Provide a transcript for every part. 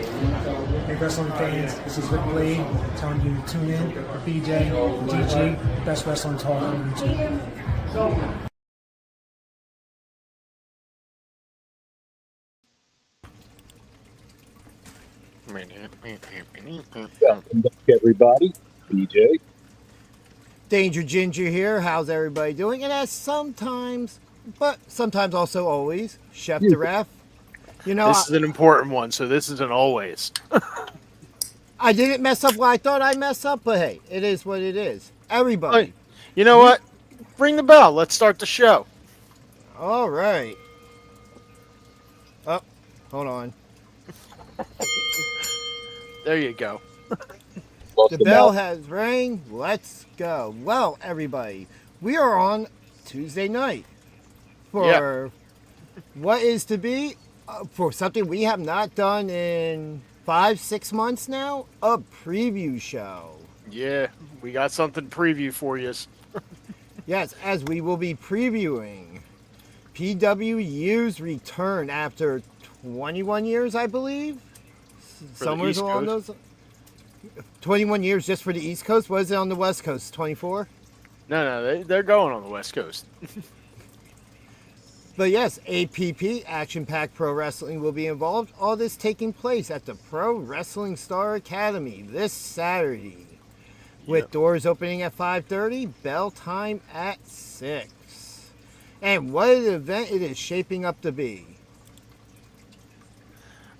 Hey, wrestling fans, this is Rick Blade telling you to tune in for BJ and DG, best wrestling talk on YouTube. Welcome back, everybody. BJ. Danger Ginger here. How's everybody doing? And as sometimes, but sometimes also always, Chef the Ref. You know, this is an important one, so this isn't always. I didn't mess up what I thought I'd mess up, but hey, it is what it is. Everybody. You know what? Ring the bell. Let's start the show. All right. Oh, hold on. There you go. The bell has rang. Let's go. Well, everybody, we are on Tuesday night for what is to be for something we have not done in 5-6 months now, a preview show. Yeah, we got something to preview for you. Yes, as we will be previewing PWU's return after 21 years, I believe. Somewhere along those. 21 years just for the East Coast? What is it on the West Coast? 24? No, they're going on the West Coast. But yes, APP, Action Pack Pro Wrestling, will be involved. All this taking place at the Pro Wrestling Star Academy this Saturday. With doors opening at 5:30, bell time at 6. And what an event it is shaping up to be.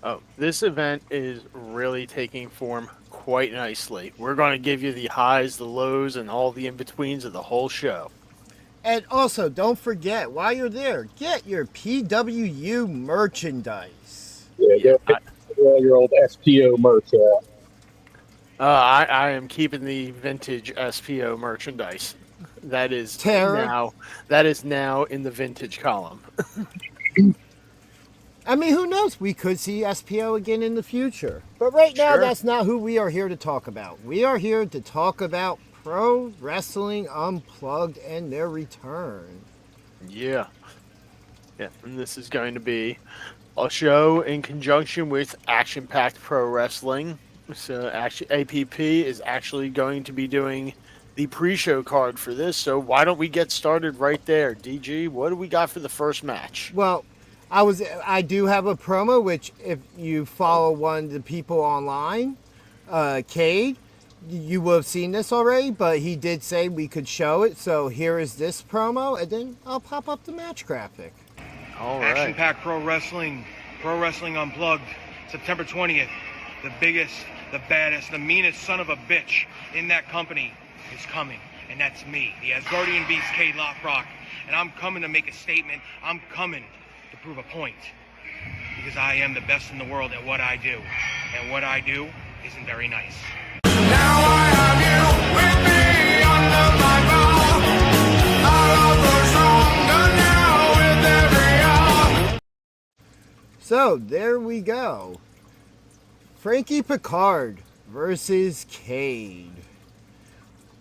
Oh, this event is really taking form quite nicely. We're going to give you the highs, the lows, and all the in-betweens of the whole show. And also, don't forget, while you're there, get your PWU merchandise. Yeah, get your old SPO merch out. I am keeping the vintage SPO merchandise. That is now in the vintage column. I mean, who knows? We could see SPO again in the future. But right now, that's not who we are here to talk about. We are here to talk about Pro Wrestling Unplugged and their return. Yeah, and this is going to be a show in conjunction with Action Packed Pro Wrestling. So APP is actually going to be doing the pre-show card for this. So why don't we get started right there? DG, what do we got for the first match? Well, I do have a promo, which if you follow one of the people online, Cade, you will have seen this already, but he did say we could show it. So here is this promo, and then I'll pop up the match graphic. All right. Action Pack Pro Wrestling Unplugged, September 20th. The biggest, the baddest, the meanest son of a bitch in that company is coming, and that's me, the Asgardian Beast, Cade Lockrock. And I'm coming to make a statement. I'm coming to prove a point, because I am the best in the world at what I do, and what I do isn't very nice. Now I have you with me under my ball. I love the stronger now with every hour. So there we go. Frankie Picard versus Cade.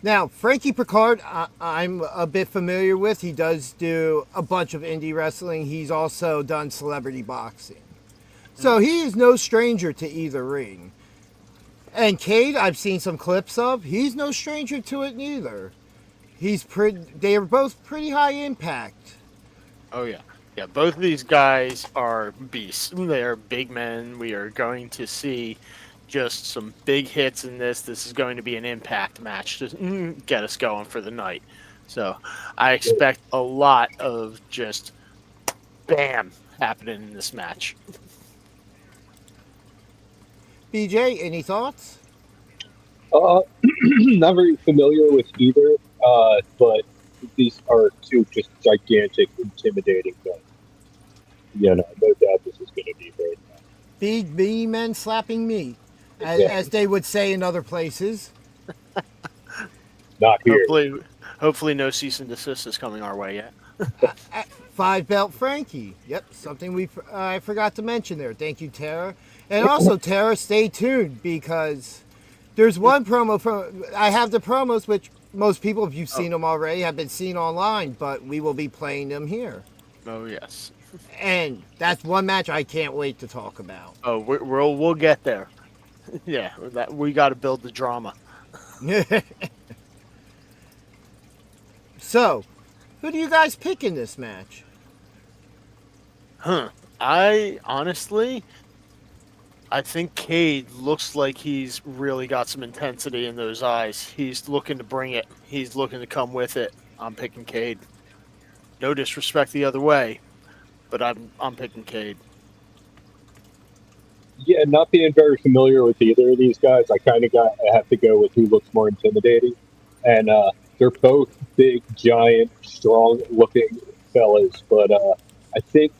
Now, Frankie Picard, I'm a bit familiar with. He does do a bunch of indie wrestling. He's also done celebrity boxing. So he is no stranger to either ring. And Cade, I've seen some clips of. He's no stranger to it neither. They are both pretty high impact. Oh, yeah. Yeah, both of these guys are beasts. They are big men. We are going to see just some big hits in this. This is going to be an impact match to get us going for the night. So I expect a lot of just bam happening in this match. BJ, any thoughts? Not very familiar with either, but these are two just gigantic, intimidating men. No doubt this is going to be very nice. Big B men slapping meat, as they would say in other places. Not here. Hopefully no cease and desist is coming our way yet. 5-belt Frankie. Yep, something I forgot to mention there. Thank you, Tara. And also, Tara, stay tuned, because there's one promo I have the promos, which most people, if you've seen them already, have been seen online, but we will be playing them here. Oh, yes. And that's one match I can't wait to talk about. Oh, we'll get there. Yeah, that we got to build the drama. So, who do you guys pick in this match? I honestly, I think Cade looks like he's really got some intensity in those eyes. He's looking to bring it. He's looking to come with it. I'm picking Cade. No disrespect the other way, but I'm picking Cade. Yeah, not being very familiar with either of these guys, I have to go with who looks more intimidating, and they're both big, giant, strong-looking fellas. But I think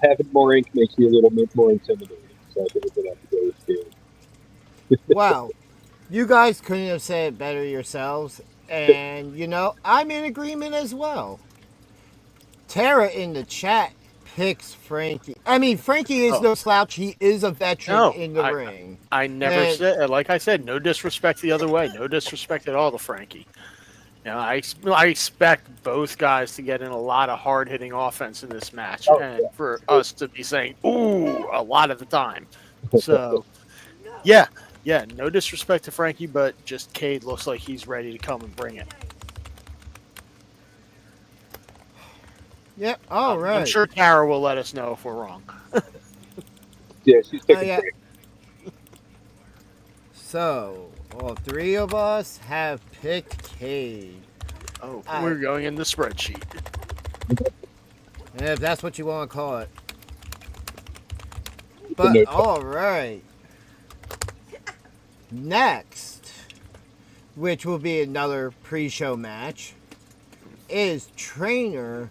having more ink makes you a little bit more intimidating. So I think we're gonna have to go with Cade. Wow, you guys couldn't have said it better yourselves. And, you know, I'm in agreement as well. Tara in the chat picks Frankie. I mean, Frankie is no slouch. He is a veteran in the ring. I never said, like I said, no disrespect the other way. No disrespect at all to Frankie. You know, I expect both guys to get in a lot of hard-hitting offense in this match, and for us to be saying, ooh, a lot of the time. So, yeah, no disrespect to Frankie, but just Cade looks like he's ready to come and bring it. Yep, all right. I'm sure Tara will let us know if we're wrong. Yeah, she's taking a break. So, all three of us have picked Cade. Oh, we're going in the spreadsheet. If that's what you want to call it. But, all right. Next, which will be another pre-show match, is trainer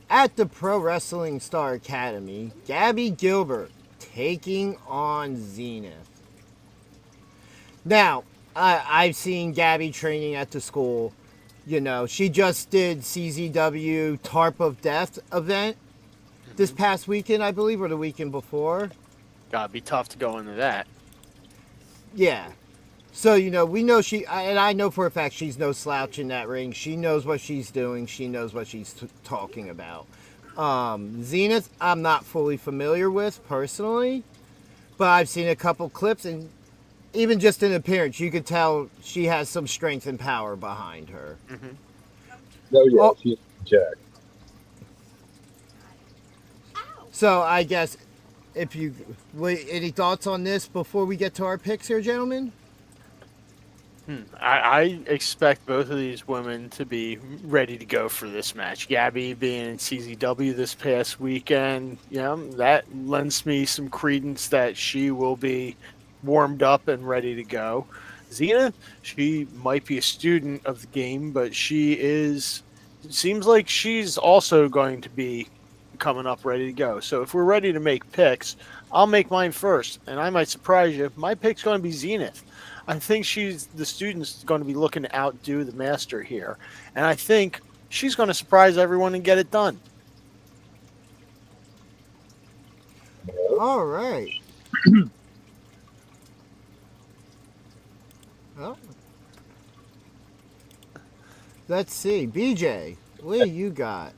at the Pro Wrestling Star Academy, Gabby Gilbert, taking on Zenith. Now, I've seen Gabby training at the school. You know, she just did CZW Tarp of Death event this past weekend, I believe, or the weekend before. Gotta be tough to go into that. Yeah. So, you know, we know and I know for a fact she's no slouch in that ring. She knows what she's doing. She knows what she's talking about. Zenith, I'm not fully familiar with personally, but I've seen a couple clips, and even just in appearance, you could tell she has some strength and power behind her. Oh, yeah, she's jacked. So, I guess, any thoughts on this before we get to our picks here, gentlemen? I expect both of these women to be ready to go for this match. Gabby being in CZW this past weekend, that lends me some credence that she will be warmed up and ready to go. Xena, she might be a student of the game, but it seems like she's also going to be coming up ready to go. So if we're ready to make picks, I'll make mine first, and I might surprise you. My pick's going to be Zenith. I think the student's going to be looking to outdo the master here, and I think she's going to surprise everyone and get it done. All right. Well, let's see. BJ, what do you got?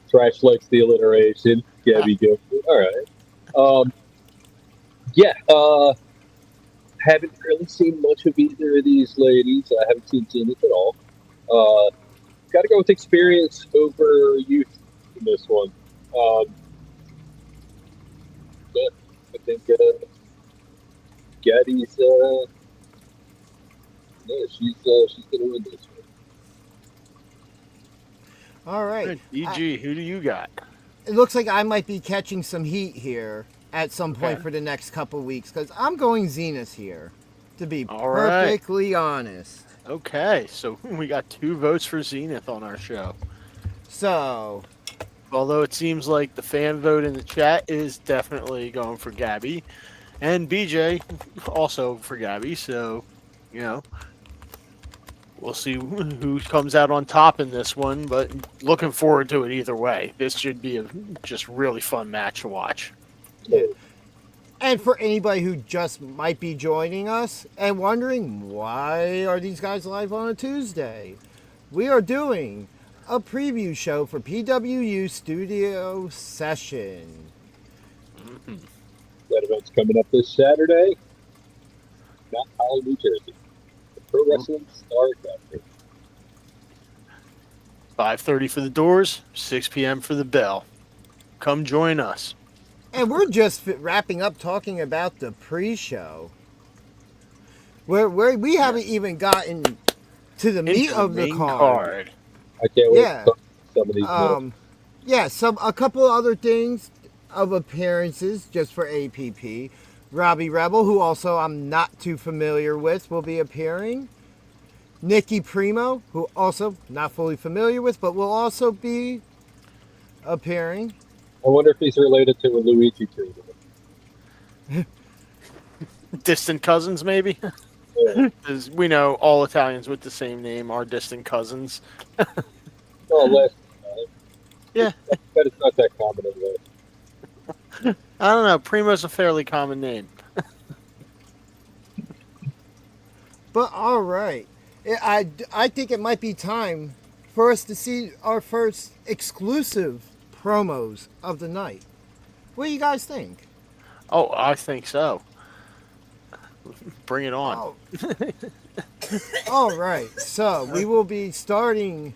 Trash likes the alliteration. Gabby Gilbert. All right. Haven't really seen much of either of these ladies. I haven't seen Zenith at all. Got to go with experience over youth in this one. But I think Gaddy's she's gonna win this one. All right. EG, who do you got? It looks like I might be catching some heat here at some point for the next couple weeks, because I'm going Zenith here, to be perfectly honest. Okay, so we got 2 votes for Zenith on our show. So, although it seems like the fan vote in the chat is definitely going for Gabby, and BJ also for Gabby, so, we'll see who comes out on top in this one, but looking forward to it either way. This should be a just really fun match to watch. Yeah. And for anybody who just might be joining us and wondering why are these guys live on a Tuesday, we are doing a preview show for PWU Studio Session. That event's coming up this Saturday. Mount Holly, New Jersey. The Pro Wrestling Star Academy. 5:30 for the doors, 6 p.m. for the bell. Come join us. And we're just wrapping up talking about the pre-show. Where we haven't even gotten to the meat Into of the main card. I can't wait Yeah. to talk to some of these men. Yeah, a couple other things of appearances just for APP. Robbie Rebel, who also I'm not too familiar with, will be appearing. Nikki Primo, who also not fully familiar with, but will also be appearing. I wonder if he's related to a Luigi tree. Distant cousins, maybe? Yeah. Because we know all Italians with the same name are distant cousins. Oh, last Yeah. but it's not that common anyway. I don't know. Primo's a fairly common name. But all right, I think it might be time for us to see our first exclusive promos of the night. What do you guys think? Oh, I think so. Bring it on. Oh. All right, so we will be starting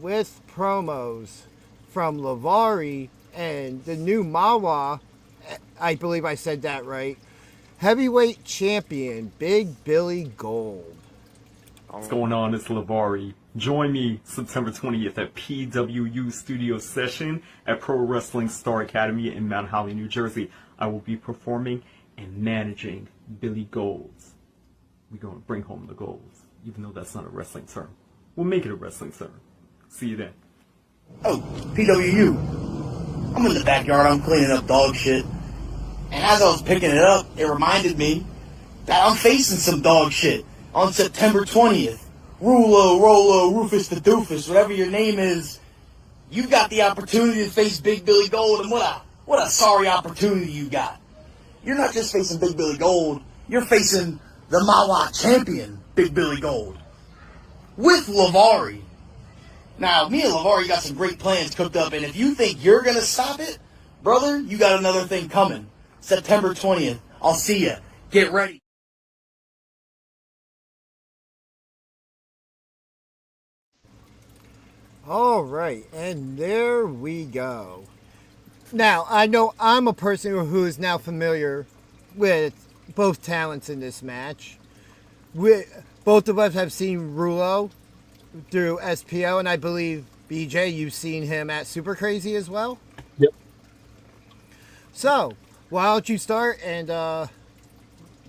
with promos from Lavari and the new Mawa, I believe I said that right, heavyweight champion, Big Billy Gold. What's going on? It's Lavari. Join me September 20th at PWU Studio Session at Pro Wrestling Star Academy in Mount Holly, New Jersey. I will be performing and managing Billy Golds. We're going to bring home the golds, even though that's not a wrestling term. We'll make it a wrestling term. See you then. Oh, PWU. I'm in the backyard, I'm cleaning up dog shit. And as I was picking it up, it reminded me that I'm facing some dog shit on September 20th. Rulo, Rolo, Rufus the Doofus, whatever your name is, you got the opportunity to face Big Billy Gold, and what a sorry opportunity you got. You're not just facing Big Billy Gold, you're facing the Mawa champion, Big Billy Gold, with Lavari. Now, me and Lavari got some great plans cooked up, and if you think you're going to stop it, brother, you got another thing coming. September 20th. I'll see ya. Get ready. All right, and there we go. Now, I know I'm a person who is now familiar with both talents in this match. Both of us have seen Rulo through SPO, and I believe, BJ, you've seen him at Super Crazy as well? Yep. So, why don't you start and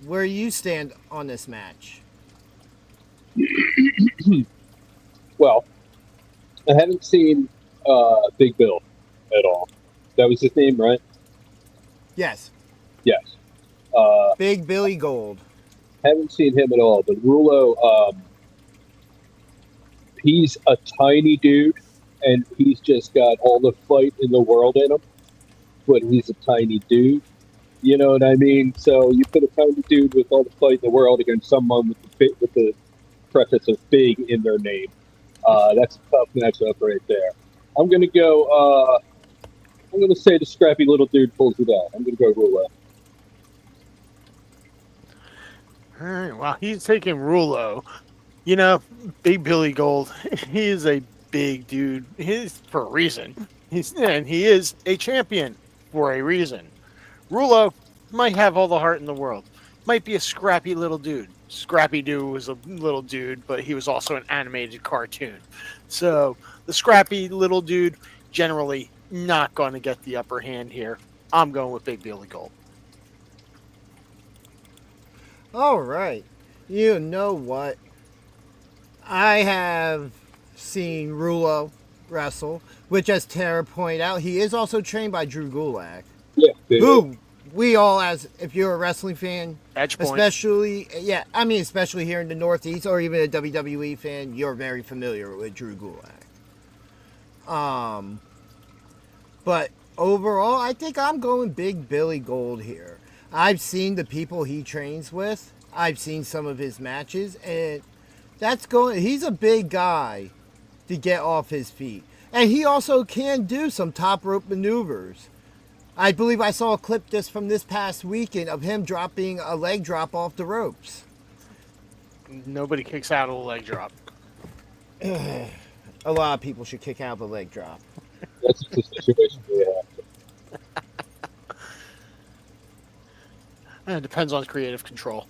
where you stand on this match? Well, I haven't seen Big Bill at all. That was his name, right? Yes, Yes. Big Billy Gold. Haven't seen him at all. But Rulo, he's a tiny dude, and he's just got all the fight in the world in him. But he's a tiny dude. You know what I mean? So you put a tiny dude with all the fight in the world against someone with the preface of big in their name. That's a tough matchup right there. I'm gonna go. I'm gonna say the scrappy little dude pulls it out. I'm gonna go Rulo. All right, well, he's taking Rulo. You know, Big Billy Gold, he is a big dude. He's for a reason. And he is a champion for a reason. Rulo might have all the heart in the world. Might be a scrappy little dude. Scrappy Doo was a little dude, but he was also an animated cartoon. So the scrappy little dude generally not going to get the upper hand here. I'm going with Big Billy Gold. All right. You know what? I have seen Rulo wrestle, which, as Tara pointed out, he is also trained by Drew Gulak. Yeah. Who we all, as if you're a wrestling fan, Edge point. especially here in the Northeast, or even a WWE fan, you're very familiar with Drew Gulak. But overall, I think I'm going Big Billy Gold here. I've seen the people he trains with. I've seen some of his matches, and he's a big guy to get off his feet. And he also can do some top rope maneuvers. I believe I saw a clip just from this past weekend of him dropping a leg drop off the ropes. Nobody kicks out of a leg drop. A lot of people should kick out of a leg drop. That's just a situation we have. It depends on creative control.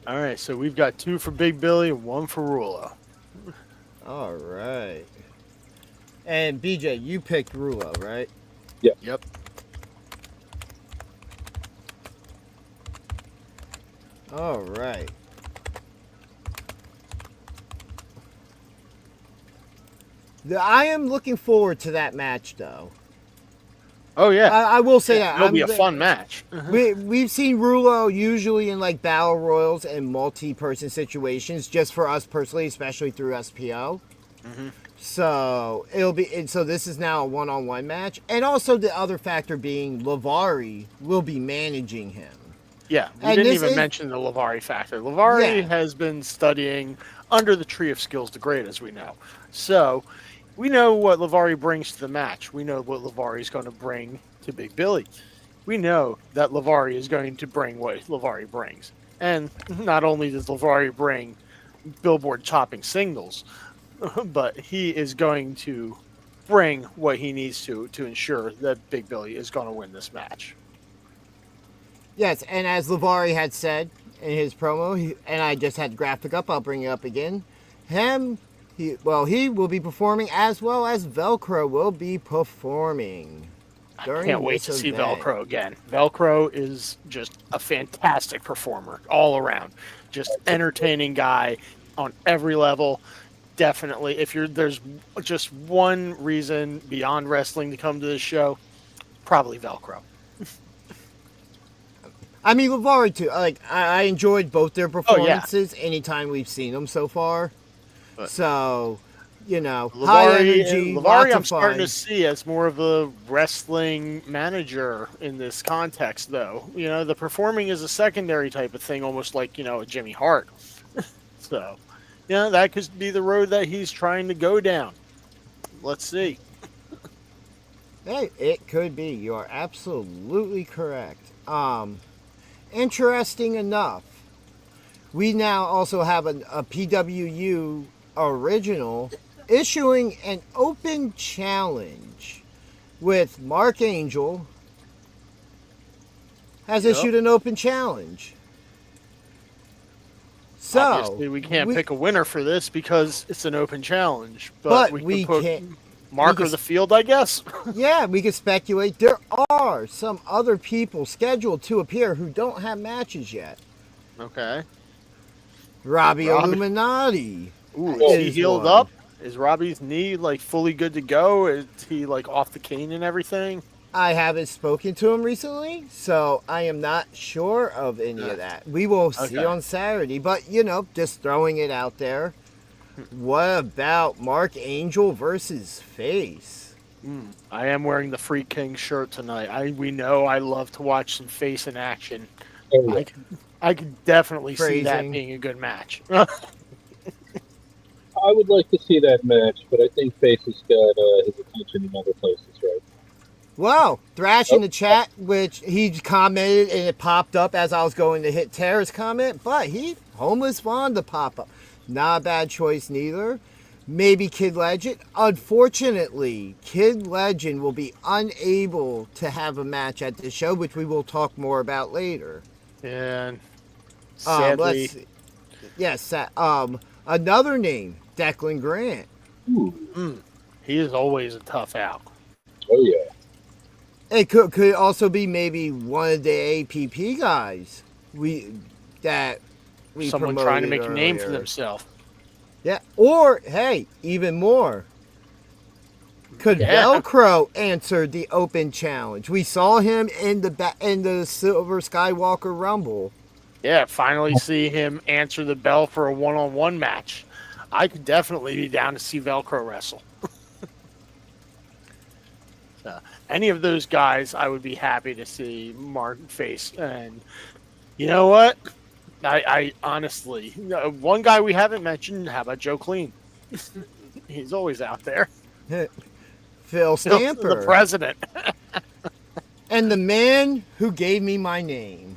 All right, so we've got 2 for Big Billy and 1 for Rulo. All right. And BJ, you picked Rulo, right? Yep. All right. I am looking forward to that match, though. Oh yeah, I will say that it'll be a fun match. We've seen Rulo usually in like battle royals and multi-person situations, just for us personally, especially through SPO. So so this is now a one-on-one match, and also the other factor being Lavari will be managing him. Yeah, we And didn't this even is- mention the Lavari factor. Lavari Yeah. has been studying under the Tree of Skills the Great, as we know. So we know what Lavari brings to the match. We know what Lavari is going to bring to Big Billy. We know that Lavari is going to bring what Lavari brings. And not only does Lavari bring billboard chopping signals, but he is going to bring what he needs to ensure that Big Billy is going to win this match. Yes, and as Lavari had said in his promo, and I just had the graphic up, I'll bring it up again. He will be performing as well as Velcro will be performing. I can't wait to see Velcro again. Velcro is just a fantastic performer all around. Just entertaining guy on every level. Definitely, there's just one reason beyond wrestling to come to this show, probably Velcro. I mean, Lavari too. Like I enjoyed both their performances anytime we've seen them so far. So, high energy, Lavari, lots I'm of starting fun. to see as more of a wrestling manager in this context, though. The performing is a secondary type of thing, almost like a Jimmy Hart. So, that could be the road that he's trying to go down. Let's see. Hey, it could be. You are absolutely correct. Interesting enough, we now also have a PWU original issuing an open challenge with Mark Angel has issued an open challenge. So Obviously, we can't pick a winner for this because it's an open challenge. But we we can put can- marker the field, I guess. yeah, we can speculate. There are some other people scheduled to appear who don't have matches yet. Okay. Robbie Robbie. Illuminati. Ooh, is he is healed one. up? Is Robbie's knee fully good to go? Is he off the cane and everything? I haven't spoken to him recently, so I am not sure of any of that. We will see Okay. on Saturday, but just throwing it out there. What about Mark Angel versus Face? I am wearing the Free King shirt tonight. We know I love to watch some face in action. Oh, yeah. I could definitely see that Phrasing. being a good match. I would like to see that match, but I think Face has got his attention in other places, right? Wow, Thrash in the chat, which he commented and it popped up as I was going to hit Tara's comment, but Homeless Vaughn to pop up. Not a bad choice neither. Maybe Kid Legend. Unfortunately, Kid Legend will be unable to have a match at the show, which we will talk more about later. And sadly, Let's see. Yes, another name, Declan Grant. Ooh. he is always a tough out. Oh, yeah. It could also be maybe one of the APP guys we Someone trying to make a promoted name for earlier. themselves. Yeah, or hey, even more. Could Yeah. Velcro answer the open challenge? We saw him in the Silver Skywalker Rumble. Yeah, finally see him answer the bell for a one-on-one match. I could definitely be down to see Velcro wrestle. So, any of those guys, I would be happy to see Mark face. And you know what? I honestly, one guy we haven't mentioned. How about Joe Clean? He's always out there. Phil The Stamper. president. And the man who gave me my name.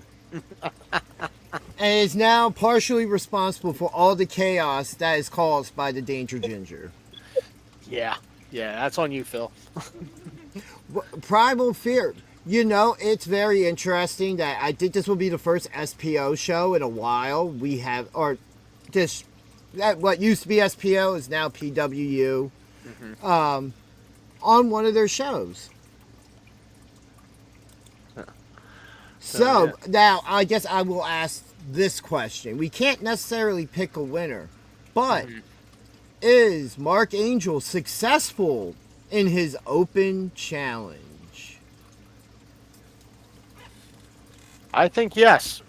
And is now partially responsible for all the chaos that is caused by the Danger Ginger. Yeah, that's on you, Phil. Primal Fear. You know, it's very interesting that I think this will be the first SPO show in a while. We have, or this, that what used to be SPO is now PWU, on one of their shows. So, now, I guess I will ask this question. We can't necessarily pick a winner, but is Mark Angel successful in his open challenge? I think yes.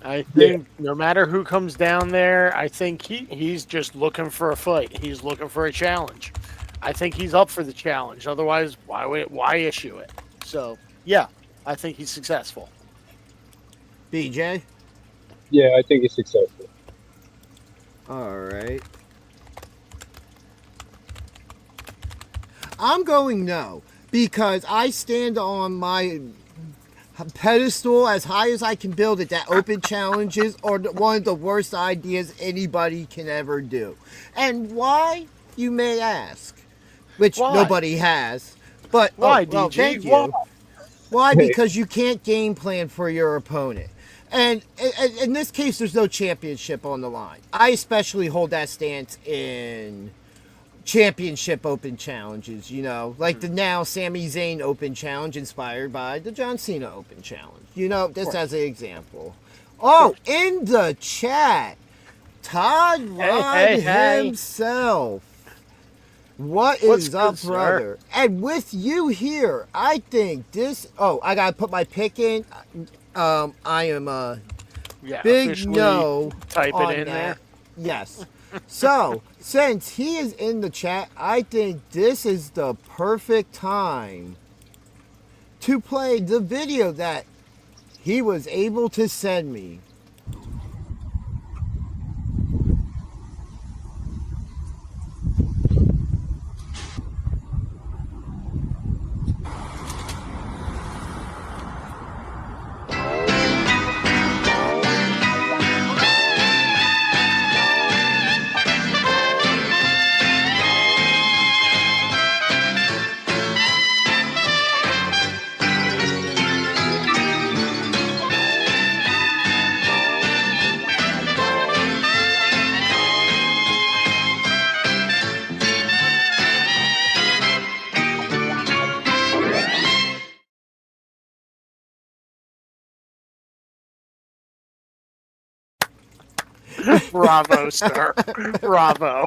I think no matter who comes down there, I think he's just looking for a fight. He's looking for a challenge. I think he's up for the challenge. Otherwise, why issue it? So, yeah, I think he's successful. BJ? Yeah, I think he's successful. All right. I'm going no, because I stand on my pedestal as high as I can build it that open challenges are one of the worst ideas anybody can ever do. And why, you may ask, which nobody has. But why, well, DG? thank you. Why? Because you can't game plan for your opponent. And in this case, there's no championship on the line. I especially hold that stance in championship open challenges, you know, like the now Sami Zayn open challenge inspired by the John Cena open challenge, you know, just as an example. Oh, in the chat, Todd Rod himself. What's up, brother? Sir? And with you here, I think this, I gotta put my pick in. I am a big no. Type it in there. Yes. So, since he is in the chat, I think this is the perfect time to play the video that he was able to send me. Bravo, sir. Bravo.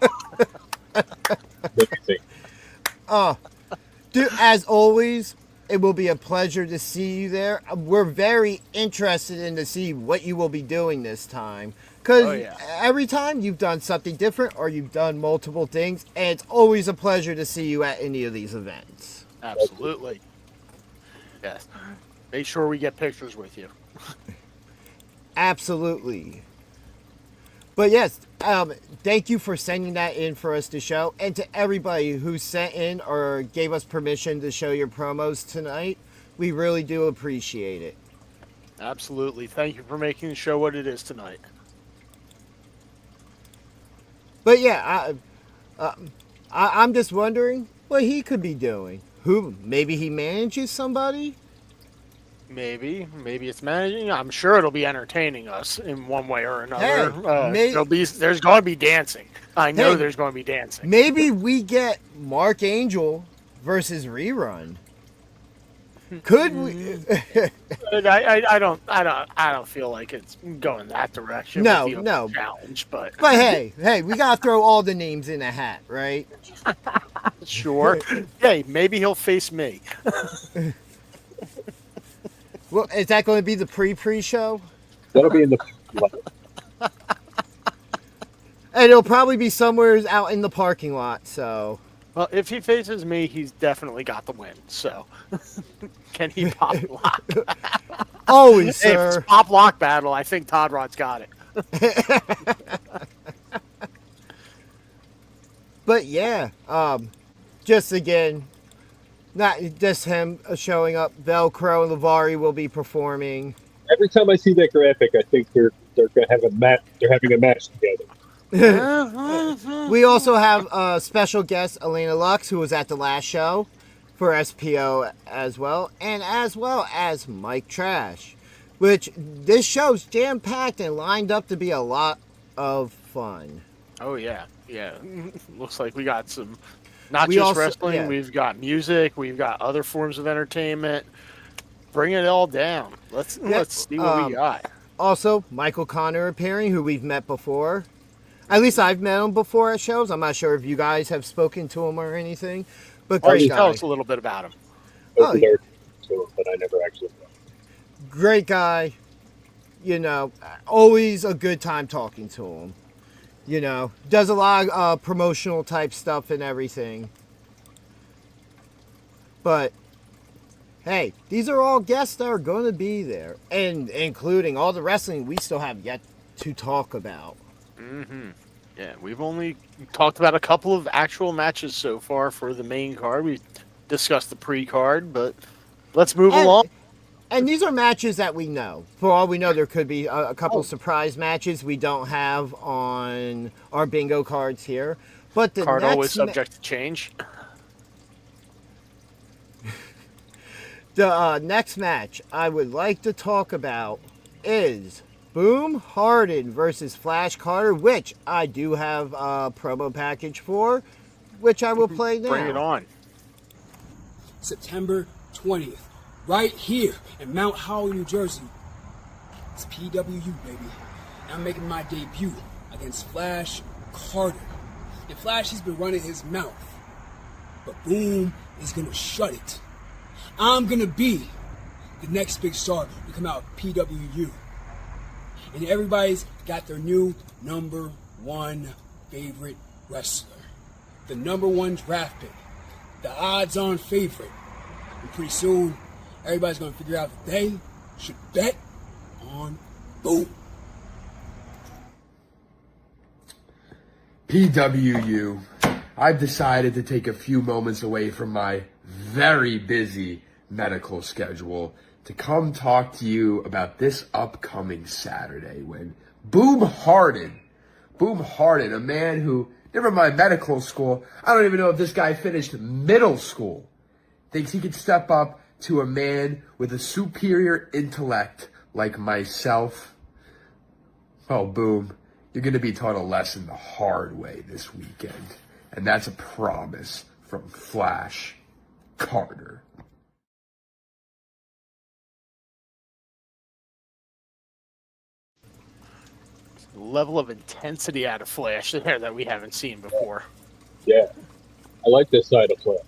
Dude, as always, it will be a pleasure to see you there. We're very interested in to see what you will be doing this time. Because every time you've done something different or you've done multiple things, and it's always a pleasure to see you at any of these events. Absolutely. Yes. Make sure we get pictures with you. Absolutely. But yes, thank you for sending that in for us to show. And to everybody who sent in or gave us permission to show your promos tonight, we really do appreciate it. Absolutely. Thank you for making the show what it is tonight. But yeah, I'm just wondering what he could be doing. Maybe he manages somebody? Maybe it's managing. I'm sure it'll be entertaining us in one way or another. There's going to be dancing. I know there's going to be dancing. Maybe we get Mark Angel versus Rerun. Could we? I don't feel like it's going that direction. No. Challenge, but hey, we gotta throw all the names in a hat, right? Sure. Hey, maybe he'll face me. Well, is that going to be the pre-show? That'll be in the. And it'll probably be somewhere out in the parking lot. So. Well, if he faces me, he's definitely got the win. So, can he pop lock? Always, sir. If it's pop lock battle, I think Todd Rod's got it. But yeah, just again, not just him showing up. Velcro and Lavari will be performing. Every time I see that graphic, I think they're gonna have a match. They're having a match together. We also have a special guest, Elena Lux, who was at the last show for SPO as well as Mike Trash, which this show's jam-packed and lined up to be a lot of fun. Oh yeah. Looks like we got some, not We just also- wrestling. yeah. We've got music. We've got other forms of entertainment. Bring it all down. Let's see what we got. Also, Michael Connor appearing, who we've met before. At least I've met him before at shows. I'm not sure if you guys have spoken to him or anything, but Why don't great you tell guy. us a little bit about him? Oh, Over there too, but I never actually know. Great guy. You know, always a good time talking to him. You know, does a lot of promotional type stuff and everything. But hey, these are all guests that are going to be there, and including all the wrestling we still have yet to talk about. Yeah, we've only talked about a couple of actual matches so far for the main card. We discussed the pre-card, but let's move along. And these are matches that we know. For all we know, there could be a couple surprise matches we don't have on our bingo cards here. But the Card next always subject to change. The next match I would like to talk about is Boom Harden versus Flash Carter, which I do have a promo package for, which I will play now. Bring it on. September 20th, right here in Mount Holly, New Jersey. It's PWU, baby. And I'm making my debut against Flash Carter. And Flash has been running his mouth, but Boom is going to shut it. I'm going to be the next big star to come out of PWU. And everybody's got their new number one favorite wrestler. The number one draft pick. The odds-on favorite. And pretty soon, everybody's going to figure out that they should bet on Boom. PWU, I've decided to take a few moments away from my very busy medical schedule to come talk to you about this upcoming Saturday when Boom Harden, a man who, never mind medical school, I don't even know if this guy finished middle school, thinks he could step up to a man with a superior intellect like myself. Oh, Boom, you're going to be taught a lesson the hard way this weekend. And that's a promise from Flash Carter. Level of intensity out of Flash there that we haven't seen before. Yeah, I like this side of Flash.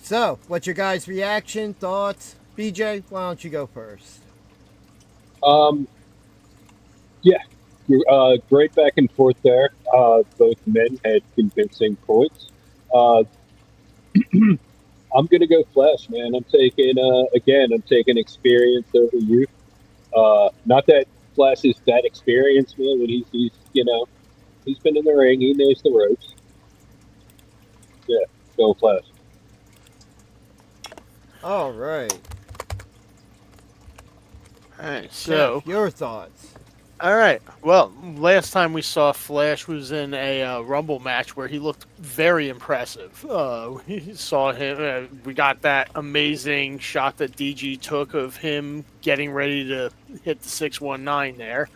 So, what's your guys' reaction, thoughts? BJ, why don't you go first? Yeah, great back and forth there. Both men had convincing points. I'm gonna go Flash, man. I'm taking experience over youth. Not that Flash is that experienced, man, but he's been in the ring. He knows the ropes. Yeah, go Flash. All right. All right, so Jeff, your thoughts? all right. Well, last time we saw Flash was in a Rumble match where he looked very impressive. We saw him. We got that amazing shot that DG took of him getting ready to hit the 619 there.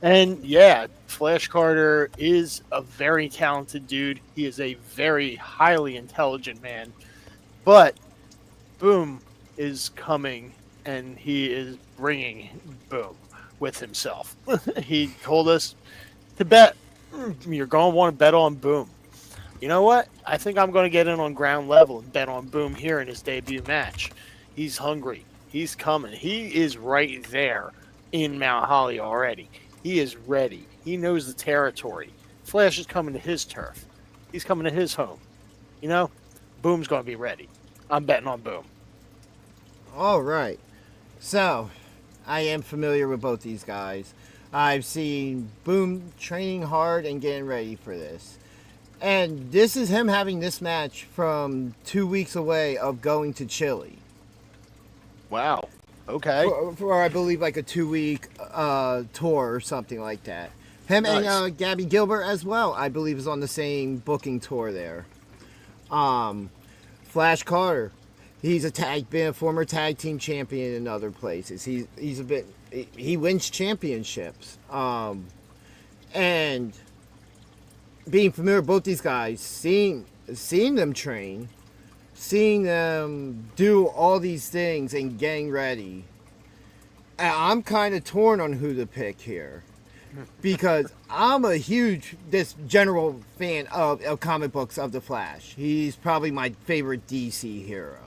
And yeah, Flash Carter is a very talented dude. He is a very highly intelligent man. But Boom is coming, and he is bringing Boom with himself. He told us to bet. You're going to want to bet on Boom. You know what? I think I'm going to get in on ground level and bet on Boom here in his debut match. He's hungry. He's coming. He is right there in Mount Holly already. He is ready. He knows the territory. Flash is coming to his turf. He's coming to his home. You know, Boom's going to be ready. I'm betting on Boom. All right. So, I am familiar with both these guys. I've seen Boom training hard and getting ready for this. And this is him having this match from 2 weeks away of going to Chile. Wow. Okay. For I believe like a 2-week tour or something like that. Him Nice. and Gabby Gilbert as well, I believe, is on the same booking tour there. Flash Carter, he's been a former tag team champion in other places. He wins championships. And being familiar with both these guys, seeing them train, seeing them do all these things and getting ready, I'm kind of torn on who to pick here. Because I'm a huge general fan of comic books of the Flash. He's probably my favorite DC hero.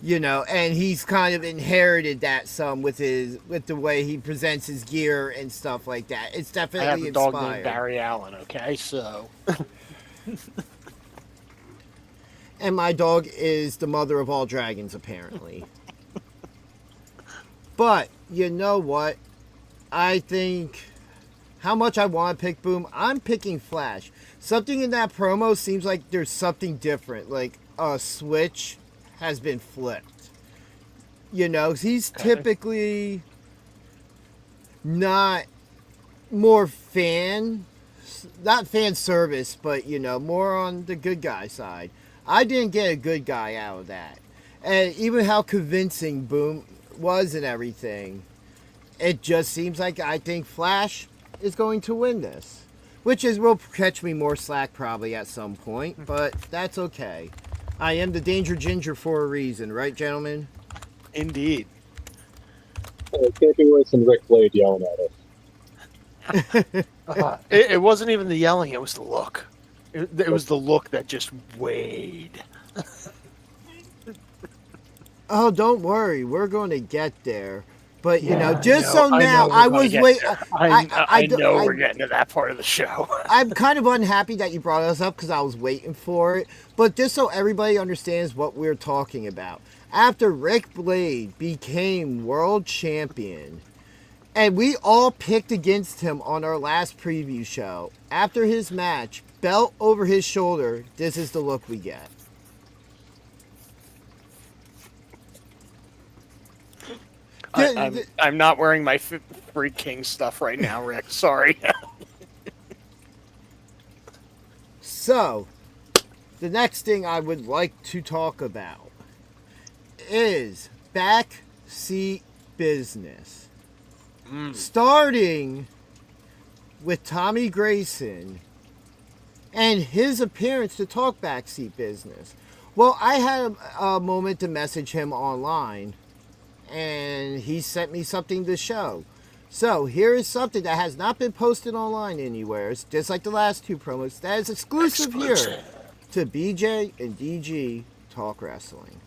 And he's kind of inherited that some with the way he presents his gear and stuff like that. It's I have definitely a dog inspired. named Barry Allen, okay? So. And my dog is the mother of all dragons, apparently. But, you know what? I think how much I want to pick Boom, I'm picking Flash. Something in that promo seems like there's something different. Like a switch has been flipped. He's typically not more not fan service, but, more on the good guy side. I didn't get a good guy out of that. And even how convincing Boom was and everything, it just seems like I think Flash is going to win this. Which will catch me more slack probably at some point, but that's okay. I am the Danger Ginger for a reason, right, gentlemen? Indeed. It can't be worse than Rick Blade yelling at us. It wasn't even the yelling, it was the look. It was the look that just weighed. Oh, don't worry. We're going to get there. But, I was waiting. I know we're getting to that part of the show. I'm kind of unhappy that you brought us up because I was waiting for it. But just so everybody understands what we're talking about. After Rick Blade became world champion, and we all picked against him on our last preview show, after his match, belt over his shoulder, this is the look we get. I'm not wearing my Freak King stuff right now, Rick. Sorry. So, the next thing I would like to talk about is backseat business. Starting with Tommy Grayson and his appearance to talk backseat business. Well, I had a moment to message him online, and he sent me something to show. So here is something that has not been posted online anywhere. It's just like the last two promos. That is exclusive here to BJ and DG Talk Wrestling.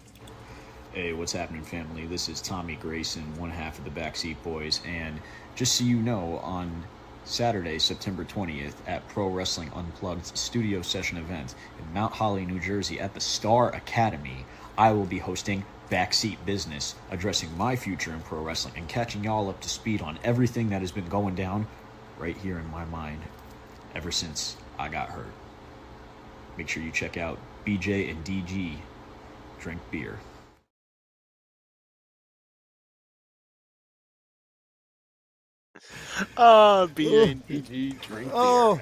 Hey, what's happening, family? This is Tommy Grayson, one half of the Backseat Boys, and just so you know, on Saturday, September 20th, at Pro Wrestling Unplugged's Studio Session event in Mount Holly, New Jersey, at the Star Academy, I will be hosting Backseat Business, addressing my future in pro wrestling and catching y'all up to speed on everything that has been going down right here in my mind ever since I got hurt. Make sure you check out BJ and DG Drink Beer. BJ and DG Drink Beer. Oh,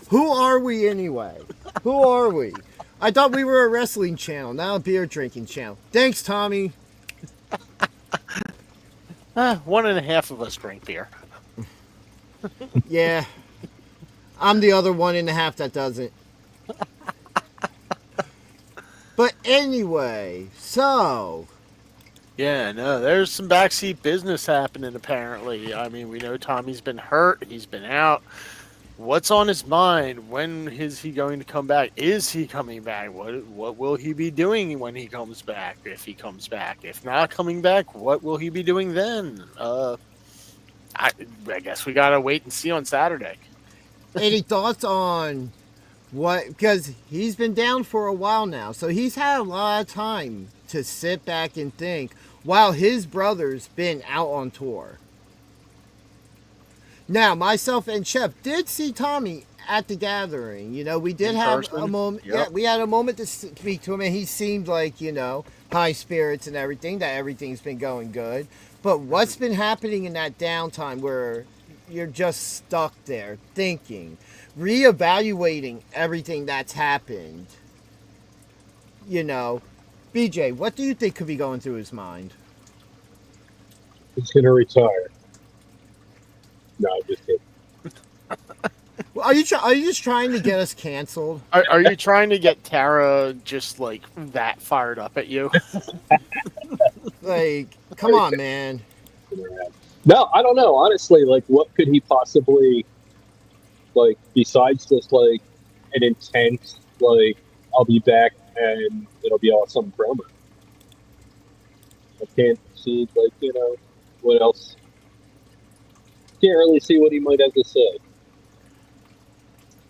who are we anyway? Who are we? I thought we were a wrestling channel, now a beer drinking channel. Thanks, Tommy. 1.5 of us drink beer. Yeah. I'm the other 1.5 that doesn't. But anyway, so. Yeah, no, there's some backseat business happening apparently. I mean, we know Tommy's been hurt, he's been out. What's on his mind? When is he going to come back? Is he coming back? What will he be doing when he comes back? If he comes back, if not coming back, what will he be doing then? I guess we gotta wait and see on Saturday. Any thoughts on What? Because he's been down for a while now, so he's had a lot of time to sit back and think while his brother's been out on tour. Now, myself and Chef did see Tommy at the gathering. You know, we did In have person? a moment. Yep. Yeah, we had a moment to speak to him, and he seemed like, you know, high spirits and everything, that everything's been going good. But what's been happening in that downtime where you're just stuck there thinking, reevaluating everything that's happened? You know, BJ, what do you think could be going through his mind? He's gonna retire. No, I'm just kidding. Well, are you just trying to get us canceled? Are you trying to get Tara just like that fired up at you? Like, come on, man. No, I don't know. Honestly, like, what could he possibly, like, besides just, like, an intense, like, I'll be back and it'll be awesome promo? I can't see, like, you know, what else. Can't really see what he might have to say.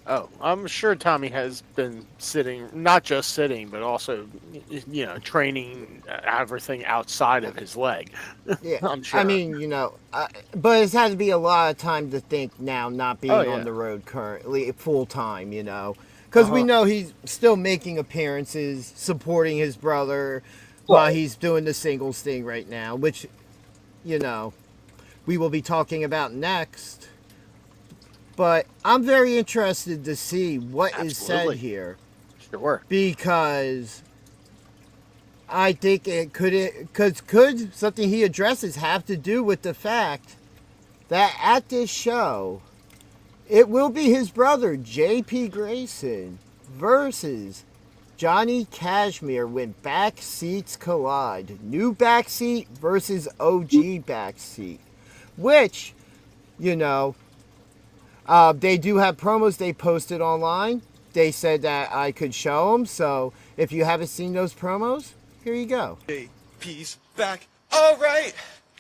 Oh, I'm sure Tommy has been sitting, not just sitting, but also, you know, training everything outside of his leg. Yeah, I'm sure. I mean, you know, but it's had to be a lot of time to think now, not being on the road currently full time, you know, because we know he's still making appearances, supporting his brother while he's doing the singles thing right now, which, you know, we will be talking about next. But I'm very interested to see what is said here. Sure. Because I think could something he addresses have to do with the fact that at this show, it will be his brother, JP Grayson, versus Johnny Cashmere when backseats collide. New backseat versus OG backseat. Which, you know, they do have promos they posted online. They said that I could show them. So if you haven't seen those promos, here you go. JP's back. All right.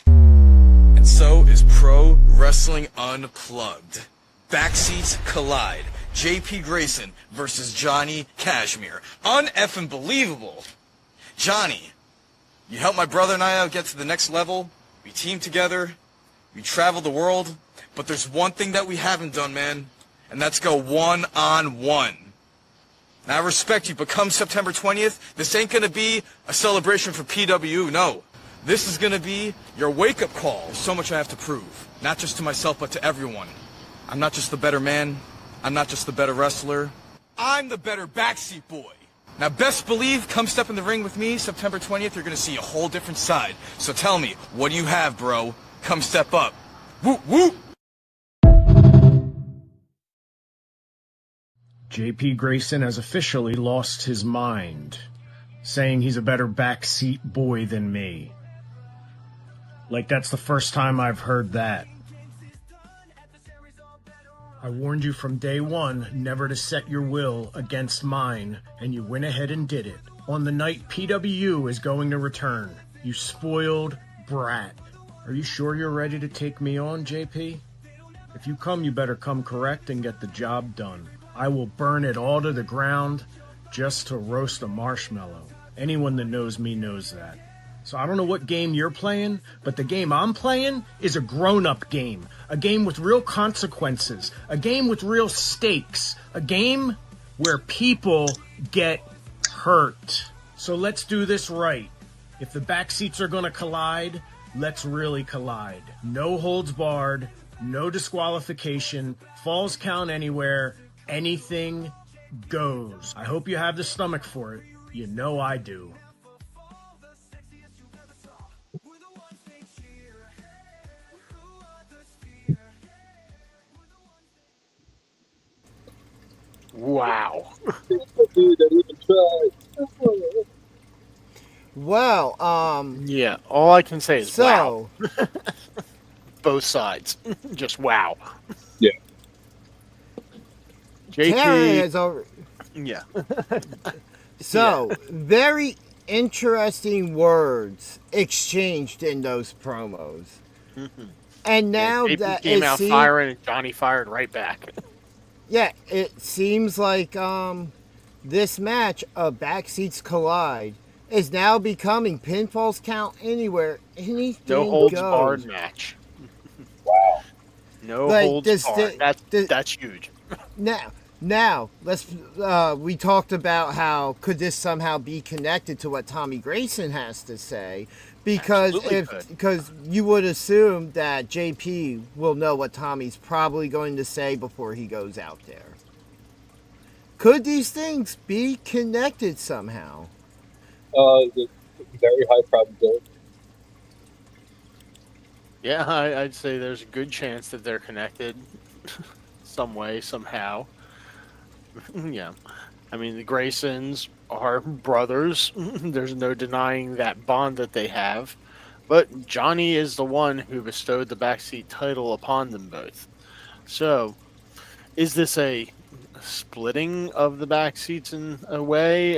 And so is Pro Wrestling Unplugged. Backseats collide. JP Grayson versus Johnny Cashmere. Un-effing believable. Johnny, you helped my brother and I out get to the next level. We teamed together. We traveled the world. But there's one thing that we haven't done, man, and that's go one-on-one. Now, I respect you, but come September 20th, this ain't going to be a celebration for PWU, no. This is going to be your wake-up call. So much I have to prove, not just to myself, but to everyone. I'm not just the better man. I'm not just the better wrestler. I'm the better backseat boy. Now, best believe, come step in the ring with me September 20th, you're going to see a whole different side. So tell me, what do you have, bro? Come step up. Woo, woo! JP Grayson has officially lost his mind, saying he's a better backseat boy than me. Like, that's the first time I've heard that. I warned you from day one never to set your will against mine, and you went ahead and did it. On the night PWU is going to return, you spoiled brat. Are you sure you're ready to take me on, JP? If you come, you better come correct and get the job done. I will burn it all to the ground just to roast a marshmallow. Anyone that knows me knows that. So I don't know what game you're playing, but the game I'm playing is a grown-up game. A game with real consequences. A game with real stakes. A game where people get hurt. So let's do this right. If the backseats are gonna collide, let's really collide. No holds barred, no disqualification, falls count anywhere, anything goes. I hope you have the stomach for it. You know I do. Wow. Well, yeah, all I can say is so, wow. Both sides. Just wow. Yeah. Karen has already... Yeah. So, very interesting words exchanged in those promos. Mm-hmm. And now JP that came it out seems... firing and Johnny fired right back. Yeah, it seems like this match of Backseats Collide is now becoming Pinfalls Count Anywhere. Anything No holds goes. barred match. Wow. No Like holds this, barred. That's huge. Now let's. We talked about how could this somehow be connected to what Tommy Grayson has to say, because because you would assume that JP will know what Tommy's probably going to say before he goes out there. Could these things be connected somehow? Very high probability. Yeah, I'd say there's a good chance that they're connected some way, somehow. Yeah. I mean, the Graysons are brothers. There's no denying that bond that they have. But Johnny is the one who bestowed the backseat title upon them both. So, is this a splitting of the backseats in a way?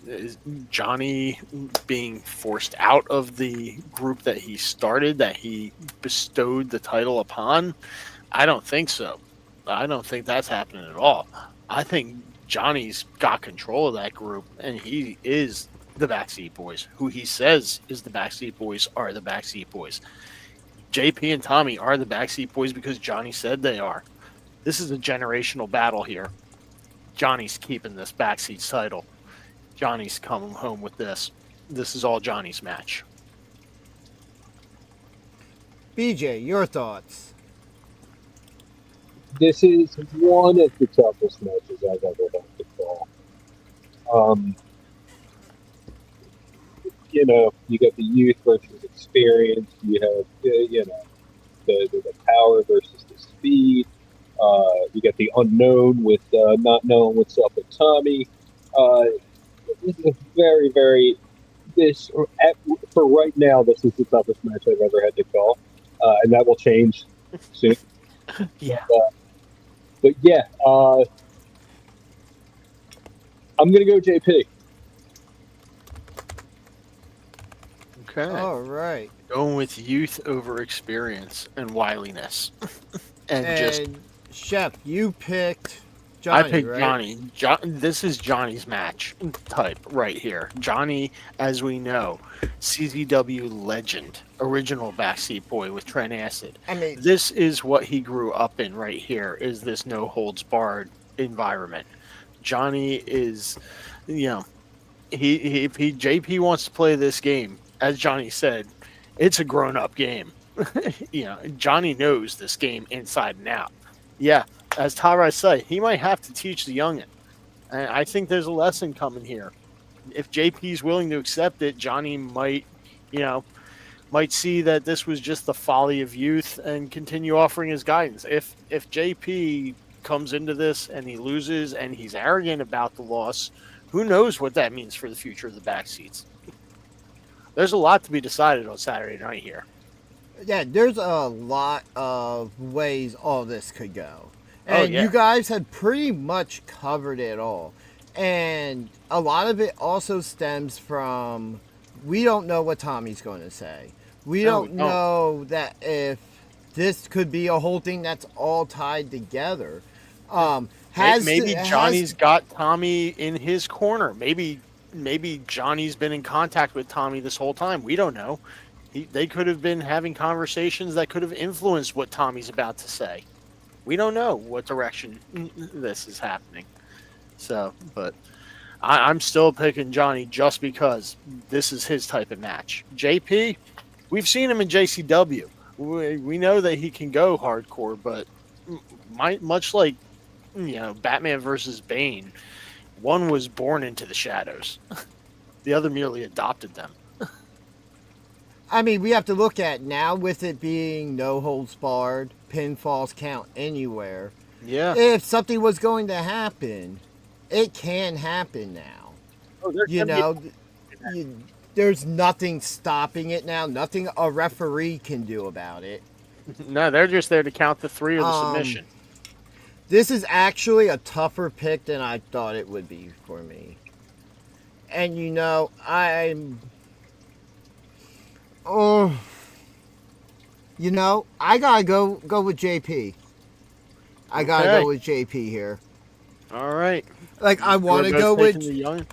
Is Johnny being forced out of the group that he started, that he bestowed the title upon? I don't think so. I don't think that's happening at all. I think Johnny's got control of that group, and he is the Backseat Boys. Who he says is the Backseat Boys are the Backseat Boys. JP and Tommy are the Backseat Boys because Johnny said they are. This is a generational battle here. Johnny's keeping this Backseat title. Johnny's coming home with this. This is all Johnny's match. BJ, your thoughts? This is one of the toughest matches I've ever had to call. You know, you got the youth versus experience. You have, you know, the power versus the speed. You got the unknown with not knowing what's up with Tommy. This is a very, very for right now. This is the toughest match I've ever had to call, and that will change soon. Yeah. But yeah, I'm gonna go JP. Okay. All right. Going with youth over experience and wiliness. and Chef, you picked Johnny, I picked right? Johnny. This is Johnny's match type right here. Johnny, as we know, CZW legend, original Backseat Boy with Trent Acid. I mean, this is what he grew up in right here, is this no holds barred environment. Johnny is, you know, if JP wants to play this game, as Johnny said, it's a grown up game. You know, Johnny knows this game inside and out. Yeah, as Tyrus say, he might have to teach the youngin. And I think there's a lesson coming here. If JP's willing to accept it, Johnny might, you know, might see that this was just the folly of youth and continue offering his guidance. If JP comes into this and he loses and he's arrogant about the loss, who knows what that means for the future of the backseats. There's a lot to be decided on Saturday night here. Yeah, there's a lot of ways all this could go. And you guys had pretty much covered it all. And a lot of it also stems from we don't know what Tommy's going to say. We don't know that if this could be a whole thing that's all tied together. Maybe Johnny's got Tommy in his corner. Maybe Johnny's been in contact with Tommy this whole time. We don't know. They could have been having conversations that could have influenced what Tommy's about to say. We don't know what direction this is happening. So, but I'm still picking Johnny just because this is his type of match. JP, we've seen him in JCW. We know that he can go hardcore, but much like, you know, Batman versus Bane, one was born into the shadows. The other merely adopted them. I mean, we have to look at now with it being no holds barred, pinfalls count anywhere. Yeah. If something was going to happen, it can happen now. You know, there's nothing stopping it now. Nothing a referee can do about it. No, they're just there to count the three of the submission. This is actually a tougher pick than I thought it would be for me. And you know, you know, I gotta go with JP. I gotta go with JP here. All right. Like, I want to go with the young.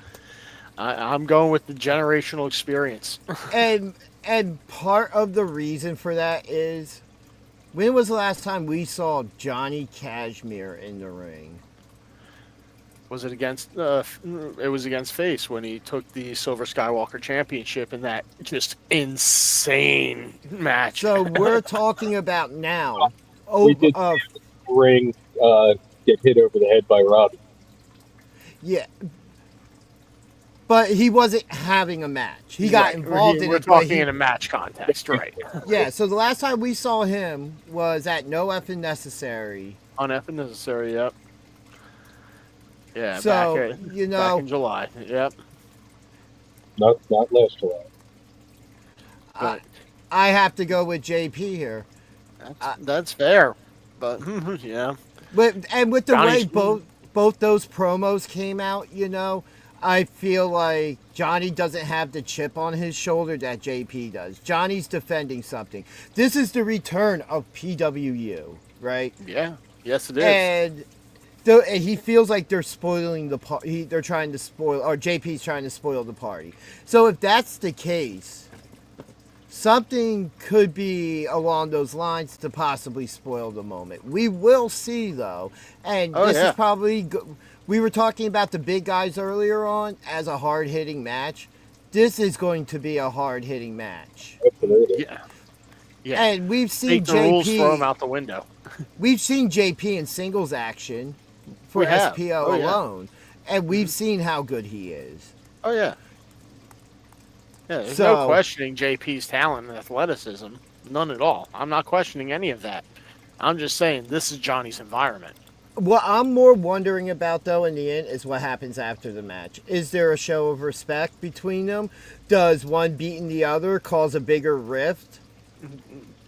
I'm going with the generational experience. and part of the reason for that is, when was the last time we saw Johnny Cashmere in the ring? Was it against? It was against Face when he took the Silver Skywalker Championship in that just insane match. So we're talking about now. We did ring get hit over the head by Robbie. Yeah. But he wasn't having a match. He got involved in it. We're talking in a match context, right? Yeah, so the last time we saw him was at No Effing Necessary. On Effing Necessary, yep. Yeah, so, back in July, yep. Not last July. I have to go with JP here. That's fair, but yeah. And with the way both those promos came out, I feel like Johnny doesn't have the chip on his shoulder that JP does. Johnny's defending something. This is the return of PWU, right? Yeah. Yes, it is. And he feels like they're spoiling the party. They're trying to spoil, or JP's trying to spoil the party. So if that's the case, something could be along those lines to possibly spoil the moment. We will see, though. And this is probably... We were talking about the big guys earlier on as a hard-hitting match. This is going to be a hard-hitting match. Absolutely. Yeah. And we've seen Take the JP... rules, throw them out the window. We've seen JP in singles action for SPO alone. And we've seen how good he is. Oh, yeah. Yeah, there's no questioning JP's talent and athleticism. None at all. I'm not questioning any of that. I'm just saying this is Johnny's environment. What I'm more wondering about, though, in the end, is what happens after the match. Is there a show of respect between them? Does one beating the other cause a bigger rift?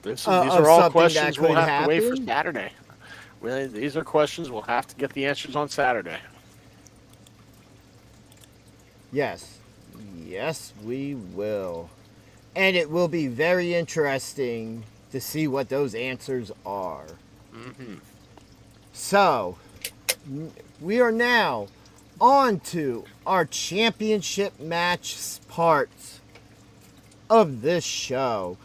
These are all questions we'll have to wait for Saturday. These are questions we'll have to get the answers on Saturday. Yes. Yes, we will. And it will be very interesting to see what those answers are. Mm-hmm. So, we are now on to our championship match parts of this show.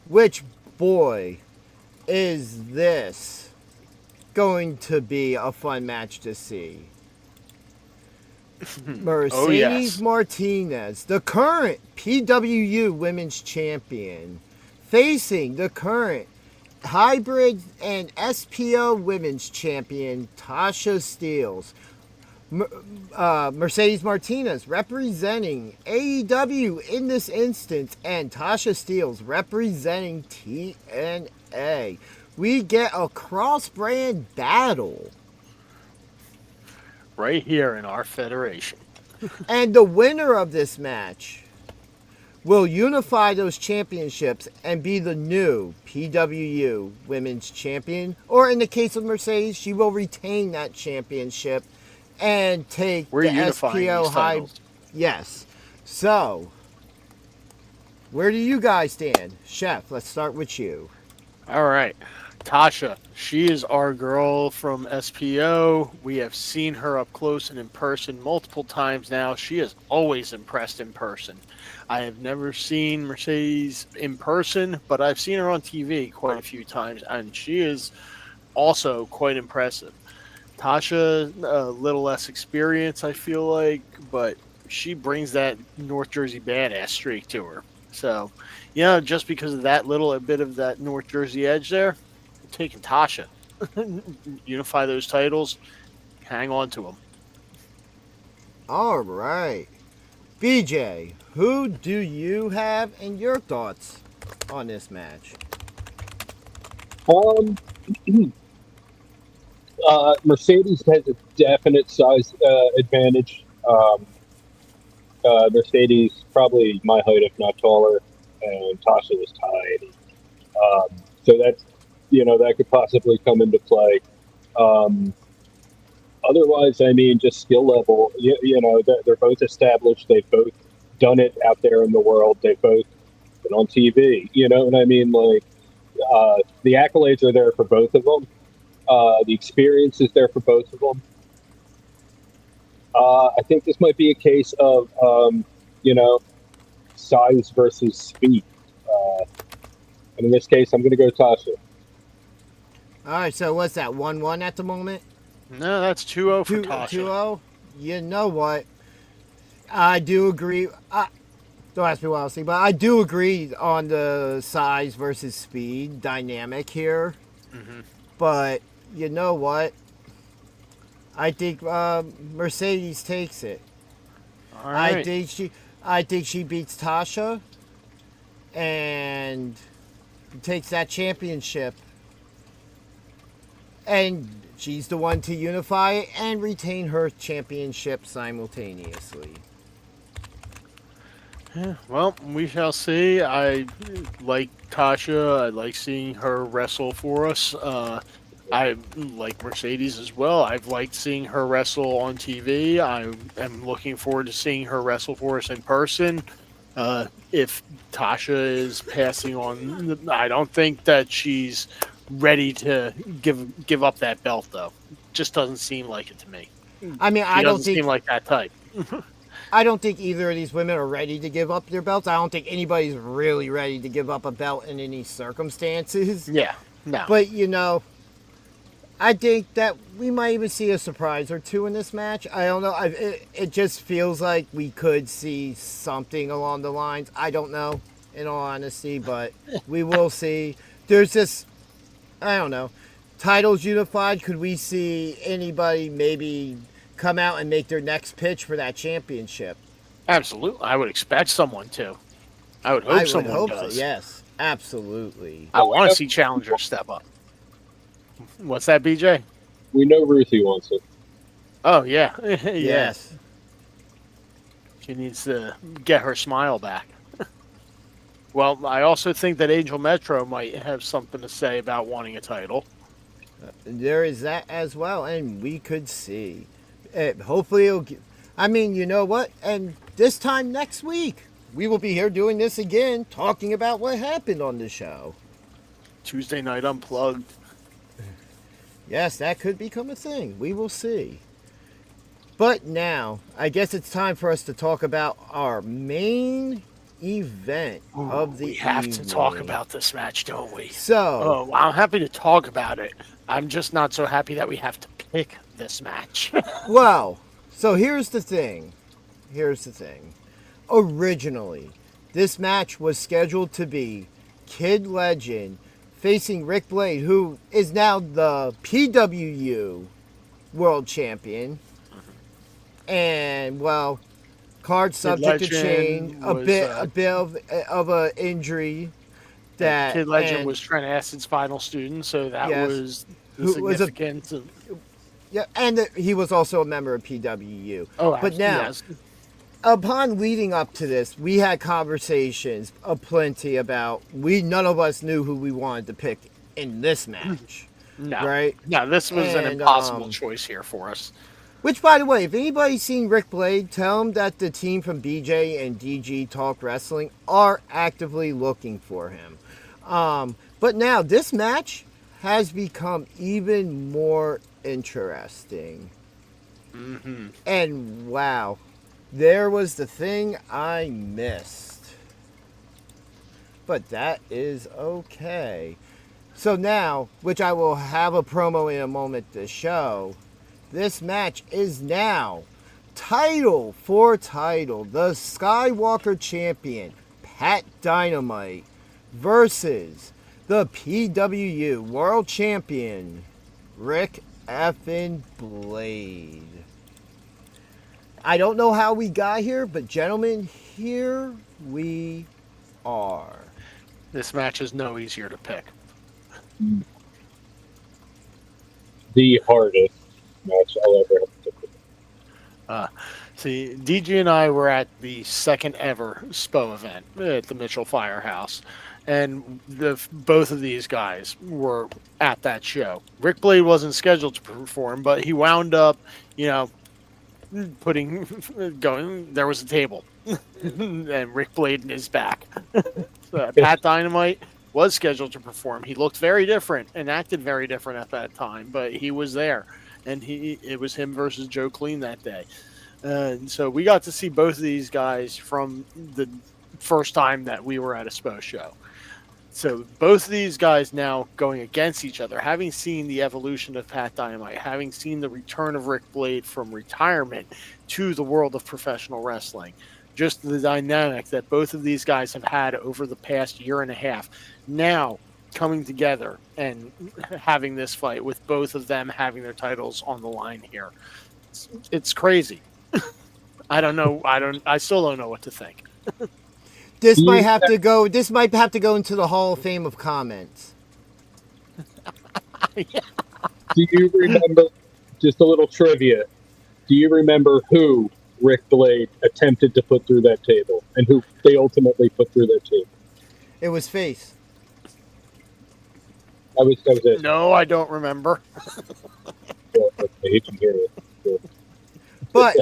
Which, boy, is this going to be a fun match to see. Mercedes Martinez, the current PWU Women's Champion, facing the current Hybrid and SPO Women's Champion, Tasha Steelz. Mercedes Martinez representing AEW in this instance, and Tasha Steelz representing TNA. We get a cross-brand battle. Right here in our federation. And the winner of this match will unify those championships and be the new PWU Women's Champion. Or in the case of Mercedes, she will retain that championship and take the SPO High. Yes. So, where do you guys stand? Chef, let's start with you. All right. Tasha, she is our girl from SPO. We have seen her up close and in person multiple times now. She has always impressed in person. I have never seen Mercedes in person, but I've seen her on TV quite a few times, and she is also quite impressive. Tasha, a little less experience, I feel like, but she brings that North Jersey badass streak to her. So, just because of that little bit of that North Jersey edge there, I'm taking Tasha. Unify those titles, hang on to them. All right. BJ, who do you have and your thoughts on this match? Mercedes has a definite size advantage. Mercedes probably my height, if not taller, and Tasha was tiny. So that's, that could possibly come into play. Otherwise, I mean, just skill level, they're both established. They've both done it out there in the world. They've both been on TV, and I mean? Like, the accolades are there for both of them. The experience is there for both of them. I think this might be a case of, you know, size versus speed. And in this case, I'm going to go Tasha. All right, so what's that, 1-1 at the moment? No, that's 2-0 for 2 Tasha. 2-0? You know what? I do agree. Don't ask me what I'll see, but I do agree on the size versus speed dynamic here. Mm-hmm. But you know what? I think Mercedes takes it. All right. I think she beats Tasha and takes that championship. And she's the one to unify and retain her championship simultaneously. Yeah, well, we shall see. I like Tasha. I like seeing her wrestle for us. I like Mercedes as well. I've liked seeing her wrestle on TV. I am looking forward to seeing her wrestle for us in person. If Tasha is passing on, I don't think that she's ready to give up that belt, though. Just doesn't seem like it to me. I mean, She doesn't seem like that type. I don't think either of these women are ready to give up their belts. I don't think anybody's really ready to give up a belt in any circumstances. Yeah, no. But, you know, I think that we might even see a surprise or two in this match. I don't know. It just feels like we could see something along the lines. I don't know, in all honesty, but we will see. There's this, I don't know, titles unified. Could we see anybody maybe come out and make their next pitch for that championship? Absolutely. I would expect someone to. I would hope someone does. So, yes, absolutely. I want to see challengers step up. What's that, BJ? We know Ruthie wants it. Oh, yeah. Yeah. Yes. She needs to get her smile back. Well, I also think that Angel Metro might have something to say about wanting a title. There is that as well, and we could see. Hopefully it'll I mean, you know what? And this time next week, we will be here doing this again, talking about what happened on the show. Tuesday Night Unplugged. Yes, that could become a thing. We will see. But now, I guess it's time for us to talk about our main event of the We have to evening. talk about this match, don't we? So, Oh, I'm happy to talk about it. I'm just not so happy that we have to pick this match. well, so here's the thing. Originally, this match was scheduled to be Kid Legend facing Rick Blade, who is now the PWU World Champion. And, well, card subject to change, a bit of an injury. That Kid Legend was Trent Acid's final student, so that was significant. Yeah, and he was also a member of PWU. Oh, but now, yes. upon leading up to this, we had conversations aplenty about none of us knew who we wanted to pick in this match. No, right? No, this was an impossible choice here for us. Which, by the way, if anybody's seen Rick Blade, tell him that the team from BJ and DG Talk Wrestling are actively looking for him. But now, this match has become even more interesting. Mm-hmm. And wow, there was the thing I missed. But that is okay. So now, which I will have a promo in a moment to show, this match is now title for title. The Skywalker champion, Pat Dynamite, versus the PWU World Champion, Rick effing Blade. I don't know how we got here, but gentlemen, here we are. This match is no easier to pick. The hardest match I'll ever have to pick. See, DG and I were at the second ever SPO event at the Mitchell Firehouse, and both of these guys were at that show. Rick Blade wasn't scheduled to perform, but he wound up, there was a table, and Rick Blade is back. So, Pat Dynamite was scheduled to perform. He looked very different and acted very different at that time, but he was there, and it was him versus Joe Clean that day. And so we got to see both of these guys from the first time that we were at a SPO show. So both of these guys now going against each other, having seen the evolution of Pat Dynamite, having seen the return of Rick Blade from retirement to the world of professional wrestling, just the dynamic that both of these guys have had over the past year and a half, now coming together and having this fight with both of them having their titles on the line here. It's crazy. I still don't know what to think. This might have to go into the Hall of Fame of comments. Do you remember, just a little trivia, do you remember who Rick Blade attempted to put through that table and who they ultimately put through that table? It was Face. That was it. No, I don't remember. You can hear it. But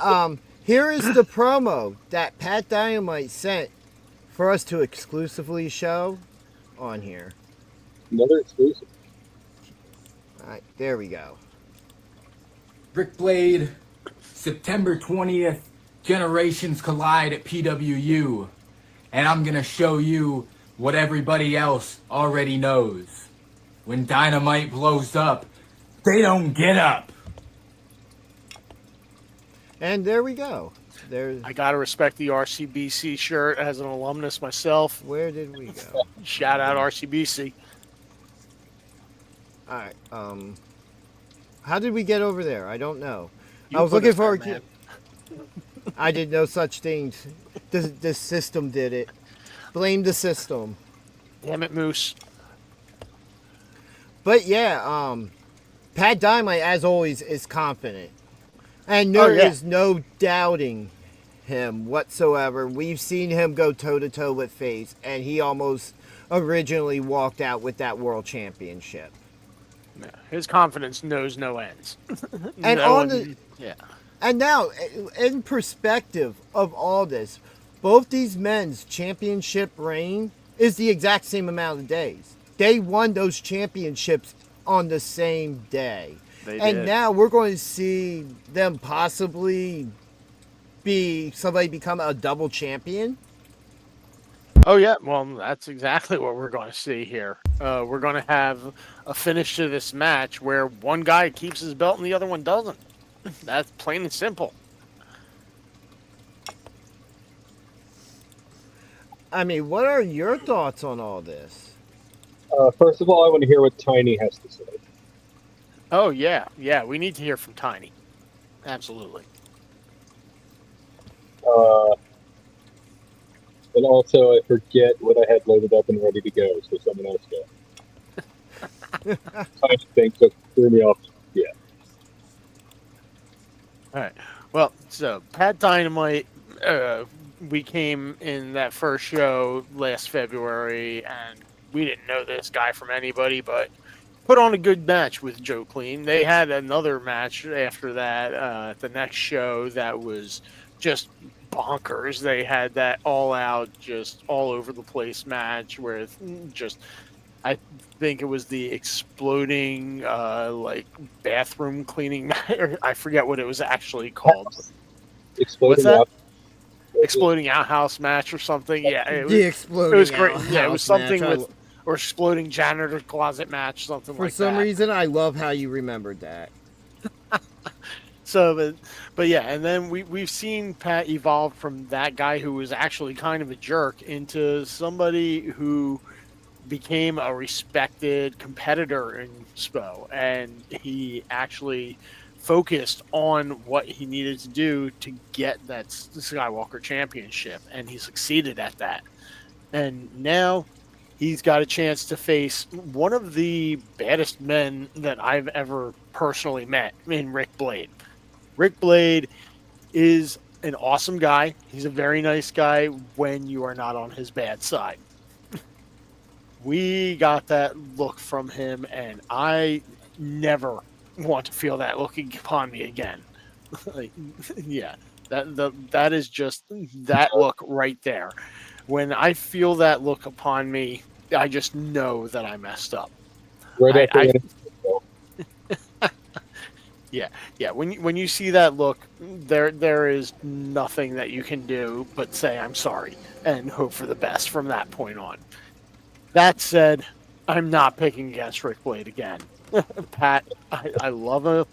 here is the promo that Pat Dynamite sent for us to exclusively show on here. Another exclusive. All right, there we go. Rick Blade, September 20th, Generations Collide at PWU. And I'm going to show you what everybody else already knows. When Dynamite blows up, they don't get up. And there we go. I gotta respect the RCBC shirt as an alumnus myself. Where did we go? Shout out RCBC. All right. How did we get over there? I don't know. You I was put looking us there, for. man. I did no such things. The system did it. Blame the system. Damn it, Moose. But yeah, Pat Dynamite, as always, is confident. And there is no doubting him whatsoever. We've seen him go toe-to-toe with Face, and he almost originally walked out with that world championship. Yeah, his confidence knows no ends. And yeah. And now, in perspective of all this, both these men's championship reign is the exact same amount of days. They won those championships on the same day. And now we're going to see them possibly become a double champion. Oh yeah, well that's exactly what we're going to see here. We're going to have a finish to this match where one guy keeps his belt and the other one doesn't. That's plain and simple. I mean, what are your thoughts on all this? First of all, I want to hear what Tiny has to say. Oh yeah, we need to hear from Tiny. Absolutely. And also, I forget what I had loaded up and ready to go, so someone else go. Tiny thing so threw me off. Yeah. All right. Well, so Pat Dynamite, we came in that first show last February, and we didn't know this guy from anybody, but put on a good match with Joe Clean. They had another match after that at the next show that was just bonkers. They had that all-out, just all over the place match where just, I think it was the exploding like bathroom cleaning match. I forget what it was actually called. Exploding out. Exploding outhouse match or something. Yeah, it was, exploding it was great. Yeah, it was something match. with or exploding janitor closet match, something like that. For some reason, I love how you remembered that. So, but yeah, and then we've seen Pat evolve from that guy who was actually kind of a jerk into somebody who became a respected competitor in SPO, and he actually focused on what he needed to do to get that Skywalker championship, and he succeeded at that. And now he's got a chance to face one of the baddest men that I've ever personally met in Rick Blade. Rick Blade is an awesome guy. He's a very nice guy when you are not on his bad side. We got that look from him, and I never want to feel that looking upon me again. Like, yeah, that is just that look right there. When I feel that look upon me, I just know that I messed up. Right after I, that, yeah. When you see that look, there is nothing that you can do but say I'm sorry and hope for the best from that point on. That said, I'm not picking against Rick Blade again. Pat, I love him.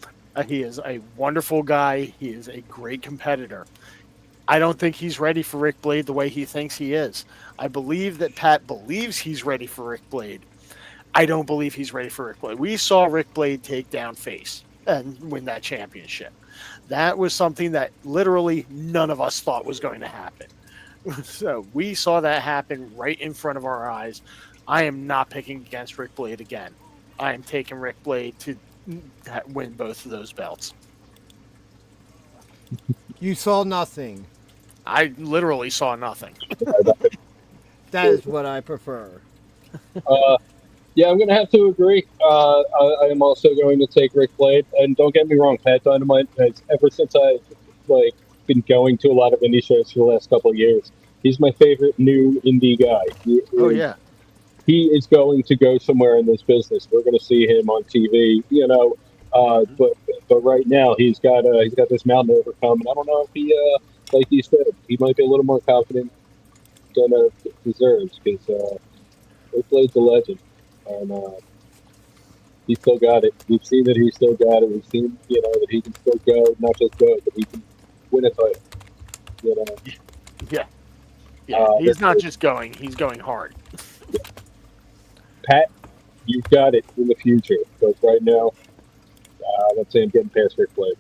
He is a wonderful guy. He is a great competitor. I don't think he's ready for Rick Blade the way he thinks he is. I believe that Pat believes he's ready for Rick Blade. I don't believe he's ready for Rick Blade. We saw Rick Blade take down Face and win that championship. That was something that literally none of us thought was going to happen. So we saw that happen right in front of our eyes. I am not picking against Rick Blade again. I am taking Rick Blade to win both of those belts. You saw nothing. I literally saw nothing. That is what I prefer. Yeah, I'm going to have to agree. I am also going to take Rick Blade. And don't get me wrong, Pat Dynamite, ever since I've been going to a lot of indie shows for the last couple of years, he's my favorite new indie guy. Oh, yeah. He is going to go somewhere in this business. We're going to see him on TV, but right now he's got this mountain to overcome, and I don't know if he, like you said, he might be a little more confident than deserves, because Rick Blade's a legend, and he's still got it. We've seen that he's still got it. We've seen, that he can still go, not just go, but he can win a title. Yeah. He's not just going; he's going hard. Pat, you've got it in the future, but right now, let's say I'm getting past Rick Blade.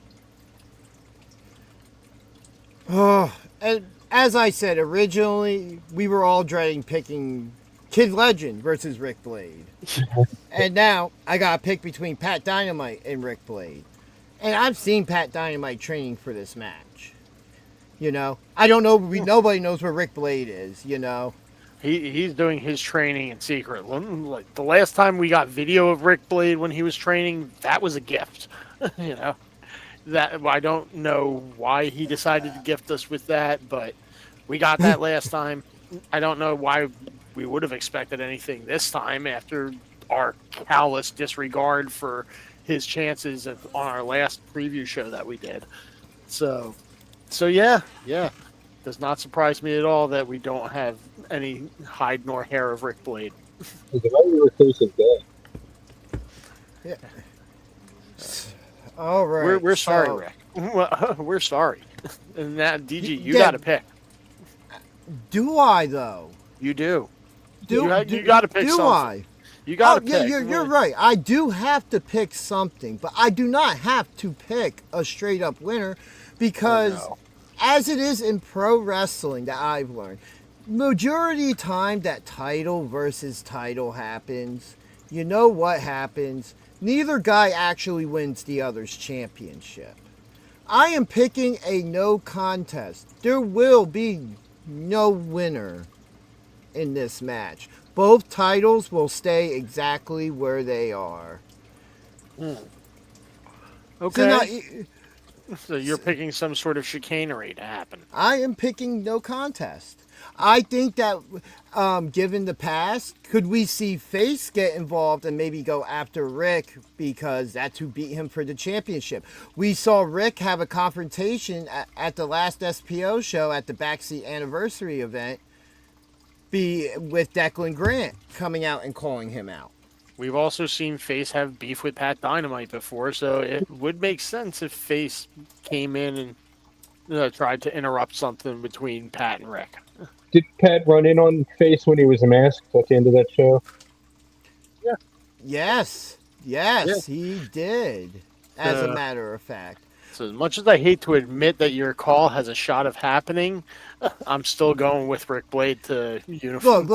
Oh, and as I said originally, we were all dreading picking Kid Legend versus Rick Blade. And now I got to pick between Pat Dynamite and Rick Blade. And I've seen Pat Dynamite training for this match. I don't know, nobody knows where Rick Blade is, He's doing his training in secret. Like the last time we got video of Rick Blade when he was training, that was a gift. That I don't know why he decided to gift us with that, but we got that last time. I don't know why we would have expected anything this time after our callous disregard for his chances on our last preview show that we did. So yeah. Does not surprise me at all that we don't have any hide nor hair of Rick Blade. It's a very reclusive guy. Yeah. All right. We're sorry, Rick. We're sorry. And that DG, you got to pick. Do I though? You do. You got to pick. Do something. I? You got to pick. Yeah, you're right. I do have to pick something, but I do not have to pick a straight up winner because. Oh, no. As it is in pro wrestling that I've learned, majority of the time that title versus title happens, you know what happens? Neither guy actually wins the other's championship. I am picking a no contest. There will be no winner in this match. Both titles will stay exactly where they are. Okay. So you're picking some sort of chicanery to happen. I am picking no contest. I think that given the past, could we see Face get involved and maybe go after Rick because that's who beat him for the championship? We saw Rick have a confrontation at the last SPO show at the Backseat Anniversary event with Declan Grant coming out and calling him out. We've also seen Face have beef with Pat Dynamite before, so it would make sense if Face came in and tried to interrupt something between Pat and Rick. Did Pat run in on Face when he was masked at the end of that show? Yeah. Yes, he did, as a matter of fact. So as much as I hate to admit that your call has a shot of happening, I'm still going with Rick Blade to uniform.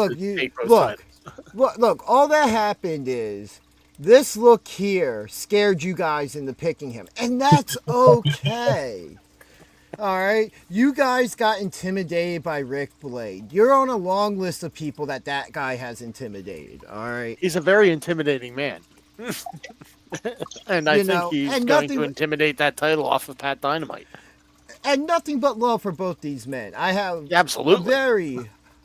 Look, all that happened is this look here scared you guys into picking him. And that's okay. All right? You guys got intimidated by Rick Blade. You're on a long list of people that guy has intimidated. All right? He's a very intimidating man. And I think he's going to intimidate that title off of Pat Dynamite. And nothing but love for both these men. I have absolutely a very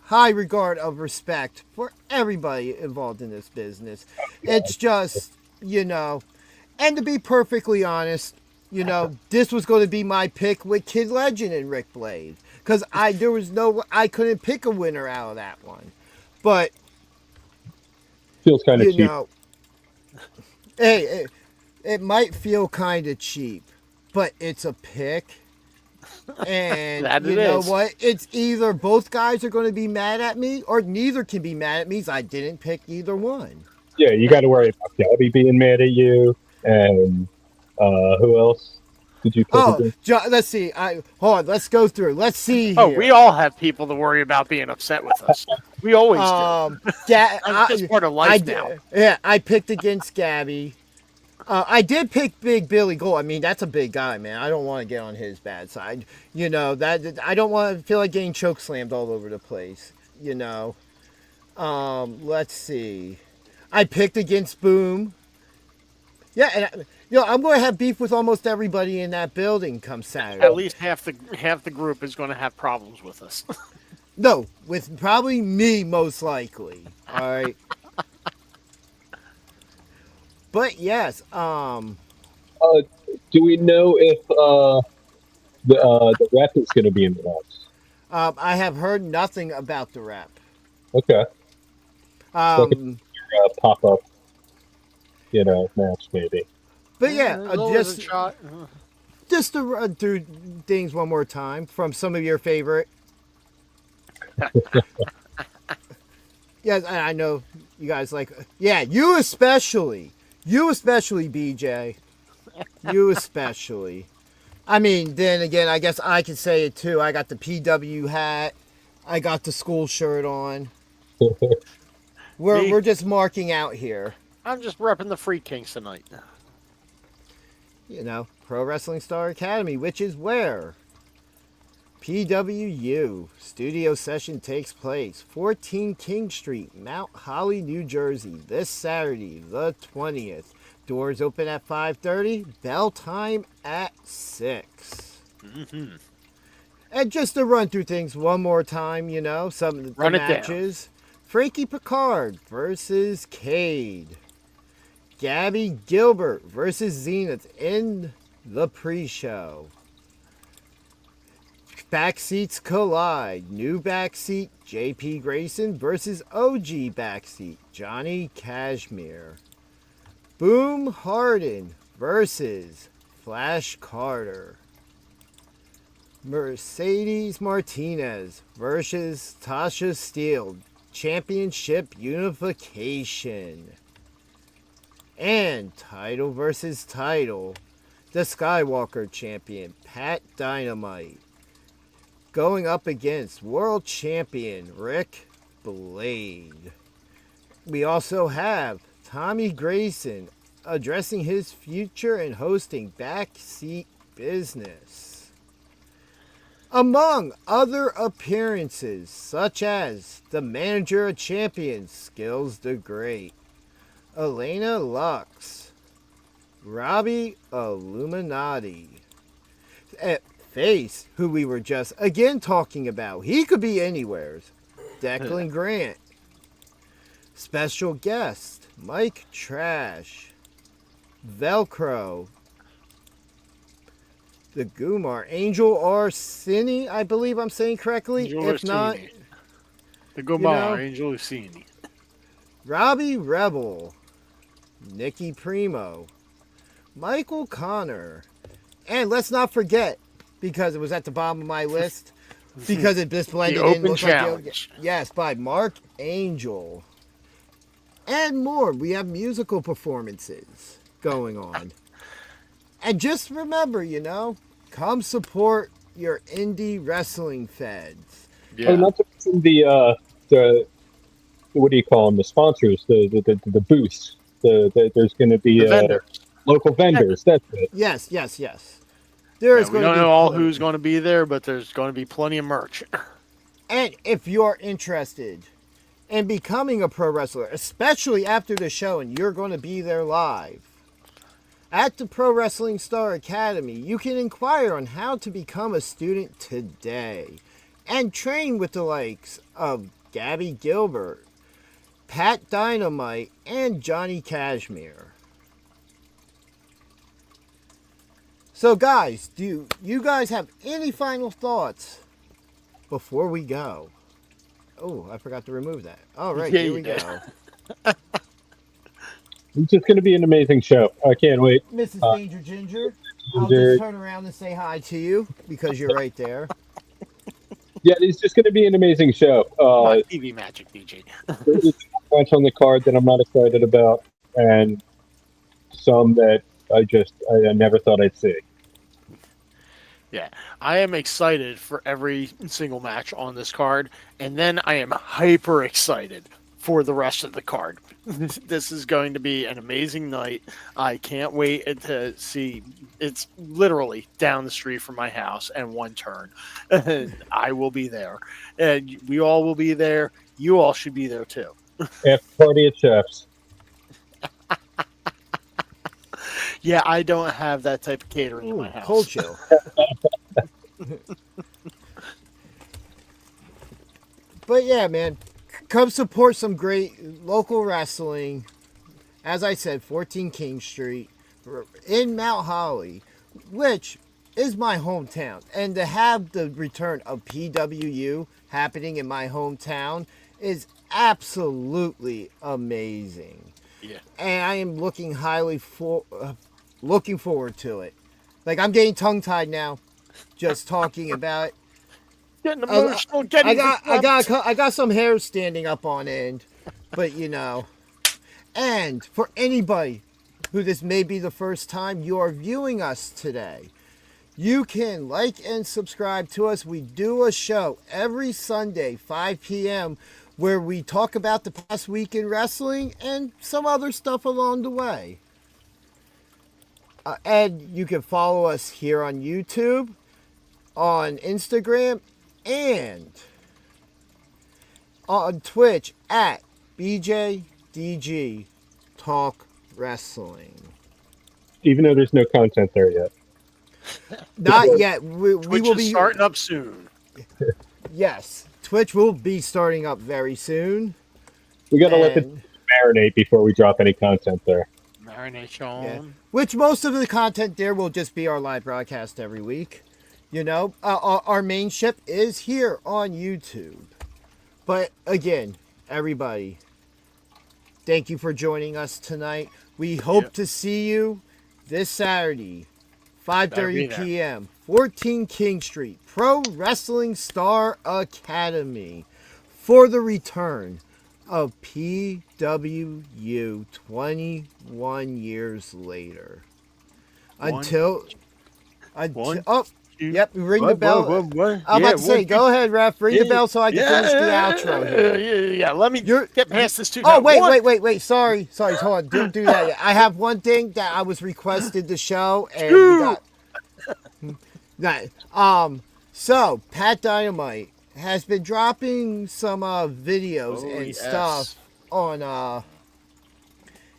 high regard of respect for everybody involved in this business. It's just, and to be perfectly honest, this was going to be my pick with Kid Legend and Rick Blade. Because I couldn't pick a winner out of that one. But, feels kind of cheap. Hey, it might feel kind of cheap, but it's a pick. And you know what? It's either both guys are going to be mad at me or neither can be mad at me because I didn't pick either one. Yeah, you got to worry about Gabby being mad at you. And who else did you pick? Let's see. Hold on. Let's go through. Let's see here. Oh, we all have people to worry about being upset with us. We always do. That's just part of life now. Yeah, I picked against Gabby. I did pick Big Billy Gold. I mean, that's a big guy, man. I don't want to get on his bad side. That I don't want to feel like getting choke slammed all over the place. Let's see. I picked against Boom. Yeah, and I'm going to have beef with almost everybody in that building come Saturday. At least half the group is going to have problems with us. No, with probably me most likely. All right. But yes, do we know if the rep is going to be in the match? I have heard nothing about the rep. Okay. Pop up, match maybe. But just to run through things one more time from some of your favorite. Yes, I know you guys like. Yeah, you especially. You especially, BJ. You especially. I mean, then again, I guess I can say it too. I got the PW hat. I got the school shirt on. We're just marking out here. I'm just repping the Free Kings tonight. Pro Wrestling Star Academy, which is where PWU Studio Session takes place. 14 King Street, Mount Holly, New Jersey, this Saturday, the 20th. Doors open at 5:30, bell time at 6. Mm-hmm. And just to run through things one more time, some of the matches. Frankie Picard versus Cade. Gabby Gilbert versus Zenith in the pre-show. Backseats collide. New backseat JP Grayson versus OG backseat Johnny Cashmere. Boom Harden versus Flash Carter. Mercedes Martinez versus Tasha Steele. Championship unification. And title versus title. The Skywalker champion Pat Dynamite going up against world champion Rick Blade. We also have Tommy Grayson addressing his future and hosting Backseat Business. Among other appearances, such as the manager of champions, Skills the Great, Elena Lux, Robbie Illuminati, Face, who we were just again talking about. He could be anywheres. Declan Grant. Special guest, Mike Trash. Velcro. The Gumar. Angel Orsini, I believe I'm saying correctly. Angel if not, the Gumar, Angel Orsini. Robbie Rebel. Nikki Primo. Michael Connor. And let's not forget, because it was at the bottom of my list, because it just blended the in. Open Challenge. Yes, by Mark Angel. And more. We have musical performances going on. And just remember, come support your indie wrestling feds. Yeah. Oh, not to mention the what do you call them? The sponsors, the booths. There's going to be local vendors. That's it. Yes. There is we don't know all who's going to be there, but there's going to be plenty of merch. And if you're interested in becoming a pro wrestler, especially after the show, and you're going to be there live at the Pro Wrestling Star Academy, you can inquire on how to become a student today. and train with the likes of Gabby Gilbert, Pat Dynamite, and Johnny Cashmere. So guys, do you guys have any final thoughts before we go? Oh, I forgot to remove that. All right, here we go. It's just going to be an amazing show. I can't wait. Mrs. Danger Ginger, I'll just turn around and say hi to you because you're right there. Yeah, it's just going to be an amazing show. TV Magic DJ. There's a match on the card that I'm not excited about, and some that I never thought I'd see. Yeah, I am excited for every single match on this card, and then I am hyper excited for the rest of the card. This is going to be an amazing night. I can't wait to see. It's literally down the street from my house and one turn. And I will be there. And we all will be there. You all should be there too. After party at Chef's. Yeah, I don't have that type of catering in my house. Cold chill. But yeah, man, come support some great local wrestling. As I said, 14 King Street in Mount Holly, which is my hometown. And to have the return of PWU happening in my hometown is absolutely amazing. Yeah. And I am looking looking forward to it. Like, I'm getting tongue-tied now just talking about it. Getting emotional. I got some hair standing up on end, but you know. And for anybody who this may be the first time you are viewing us today, you can like and subscribe to us. We do a show every Sunday, 5 p.m., where we talk about the past week in wrestling and some other stuff along the way. And you can follow us here on YouTube, on Instagram, and on Twitch at BJDG Talk Wrestling. Even though there's no content there yet. Not yet. We will be starting up soon. Yes, Twitch will be starting up very soon. We got to let it marinate before we drop any content there. Marination. Yeah. Which most of the content there will just be our live broadcast every week. You know, our main ship is here on YouTube. But again, everybody, thank you for joining us tonight. We hope to see you this Saturday, 5:30 p.m., 14 King Street, Pro Wrestling Star Academy, for the return of PWU 21 years later. Yep, ring the bell. I'm about to say, go ahead, ref. Ring the bell so I can finish the outro here. Yeah, let me get past this too. Oh, wait. Sorry. Hold on. Don't do that yet. I have one thing that I was requested to show, and we got... So, Pat Dynamite has been dropping some videos and stuff on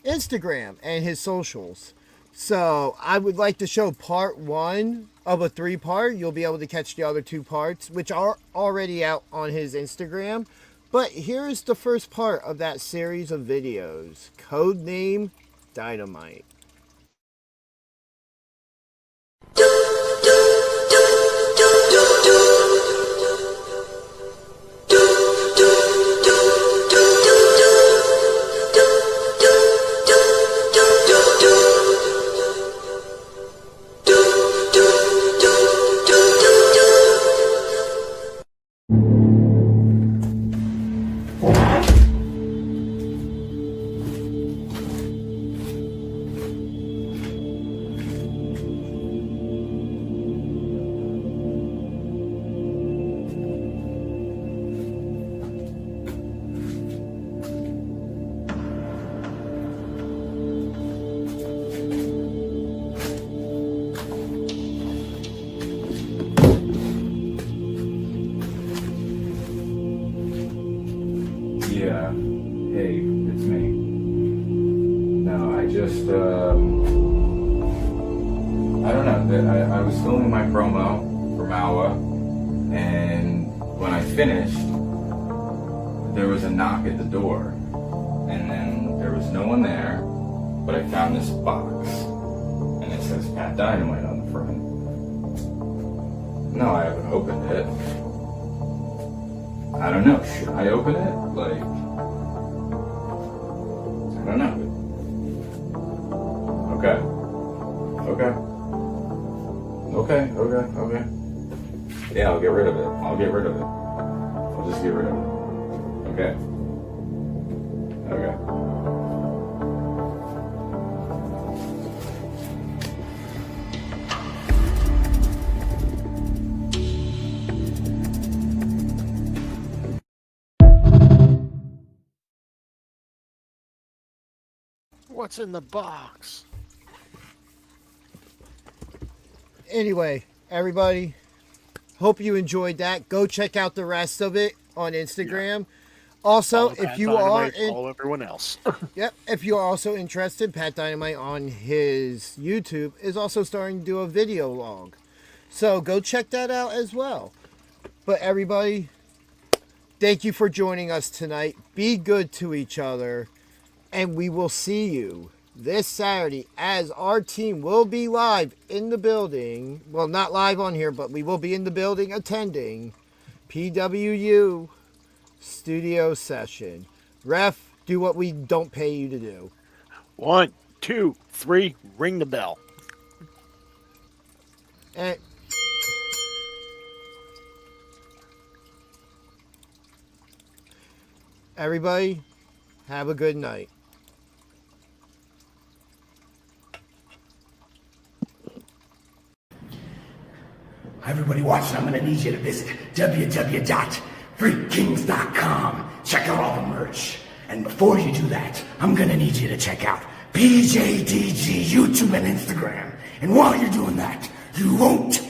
Instagram and his socials. So, I would like to show part 1 of a 3-part. You'll be able to catch the other 2 parts, which are already out on his Instagram. But here's the first part of that series of videos. Codename Dynamite. Yeah. Hey, it's me. No, I just, I don't know. I was filming my promo for Maua, and when I finished, there was a knock at the door, and then there was no one there, but I found this box, and it says Pat Dynamite on the front. No, I haven't opened it. I don't know, should I open it? Like, I don't know. Okay. Yeah, I'll get rid of it. I'll just get rid of it. Okay. What's in the box? Anyway, everybody, hope you enjoyed that. Go check out the rest of it on Instagram. Yeah. Also, if you are follow everyone else. Yep, if you are also interested, Pat Dynamite on his YouTube is also starting to do a video log. So go check that out as well. But everybody, thank you for joining us tonight. Be good to each other. And we will see you this Saturday as our team will be live in the building. Well, not live on here, but we will be in the building attending PWU Studio Session. Ref, do what we don't pay you to do. 1, 2, 3, ring the bell. And everybody, have a good night. Everybody watching, I'm going to need you to visit www.freakkings.com. Check out all the merch. And before you do that, I'm going to need you to check out PJDG YouTube and Instagram. And while you're doing that, you won't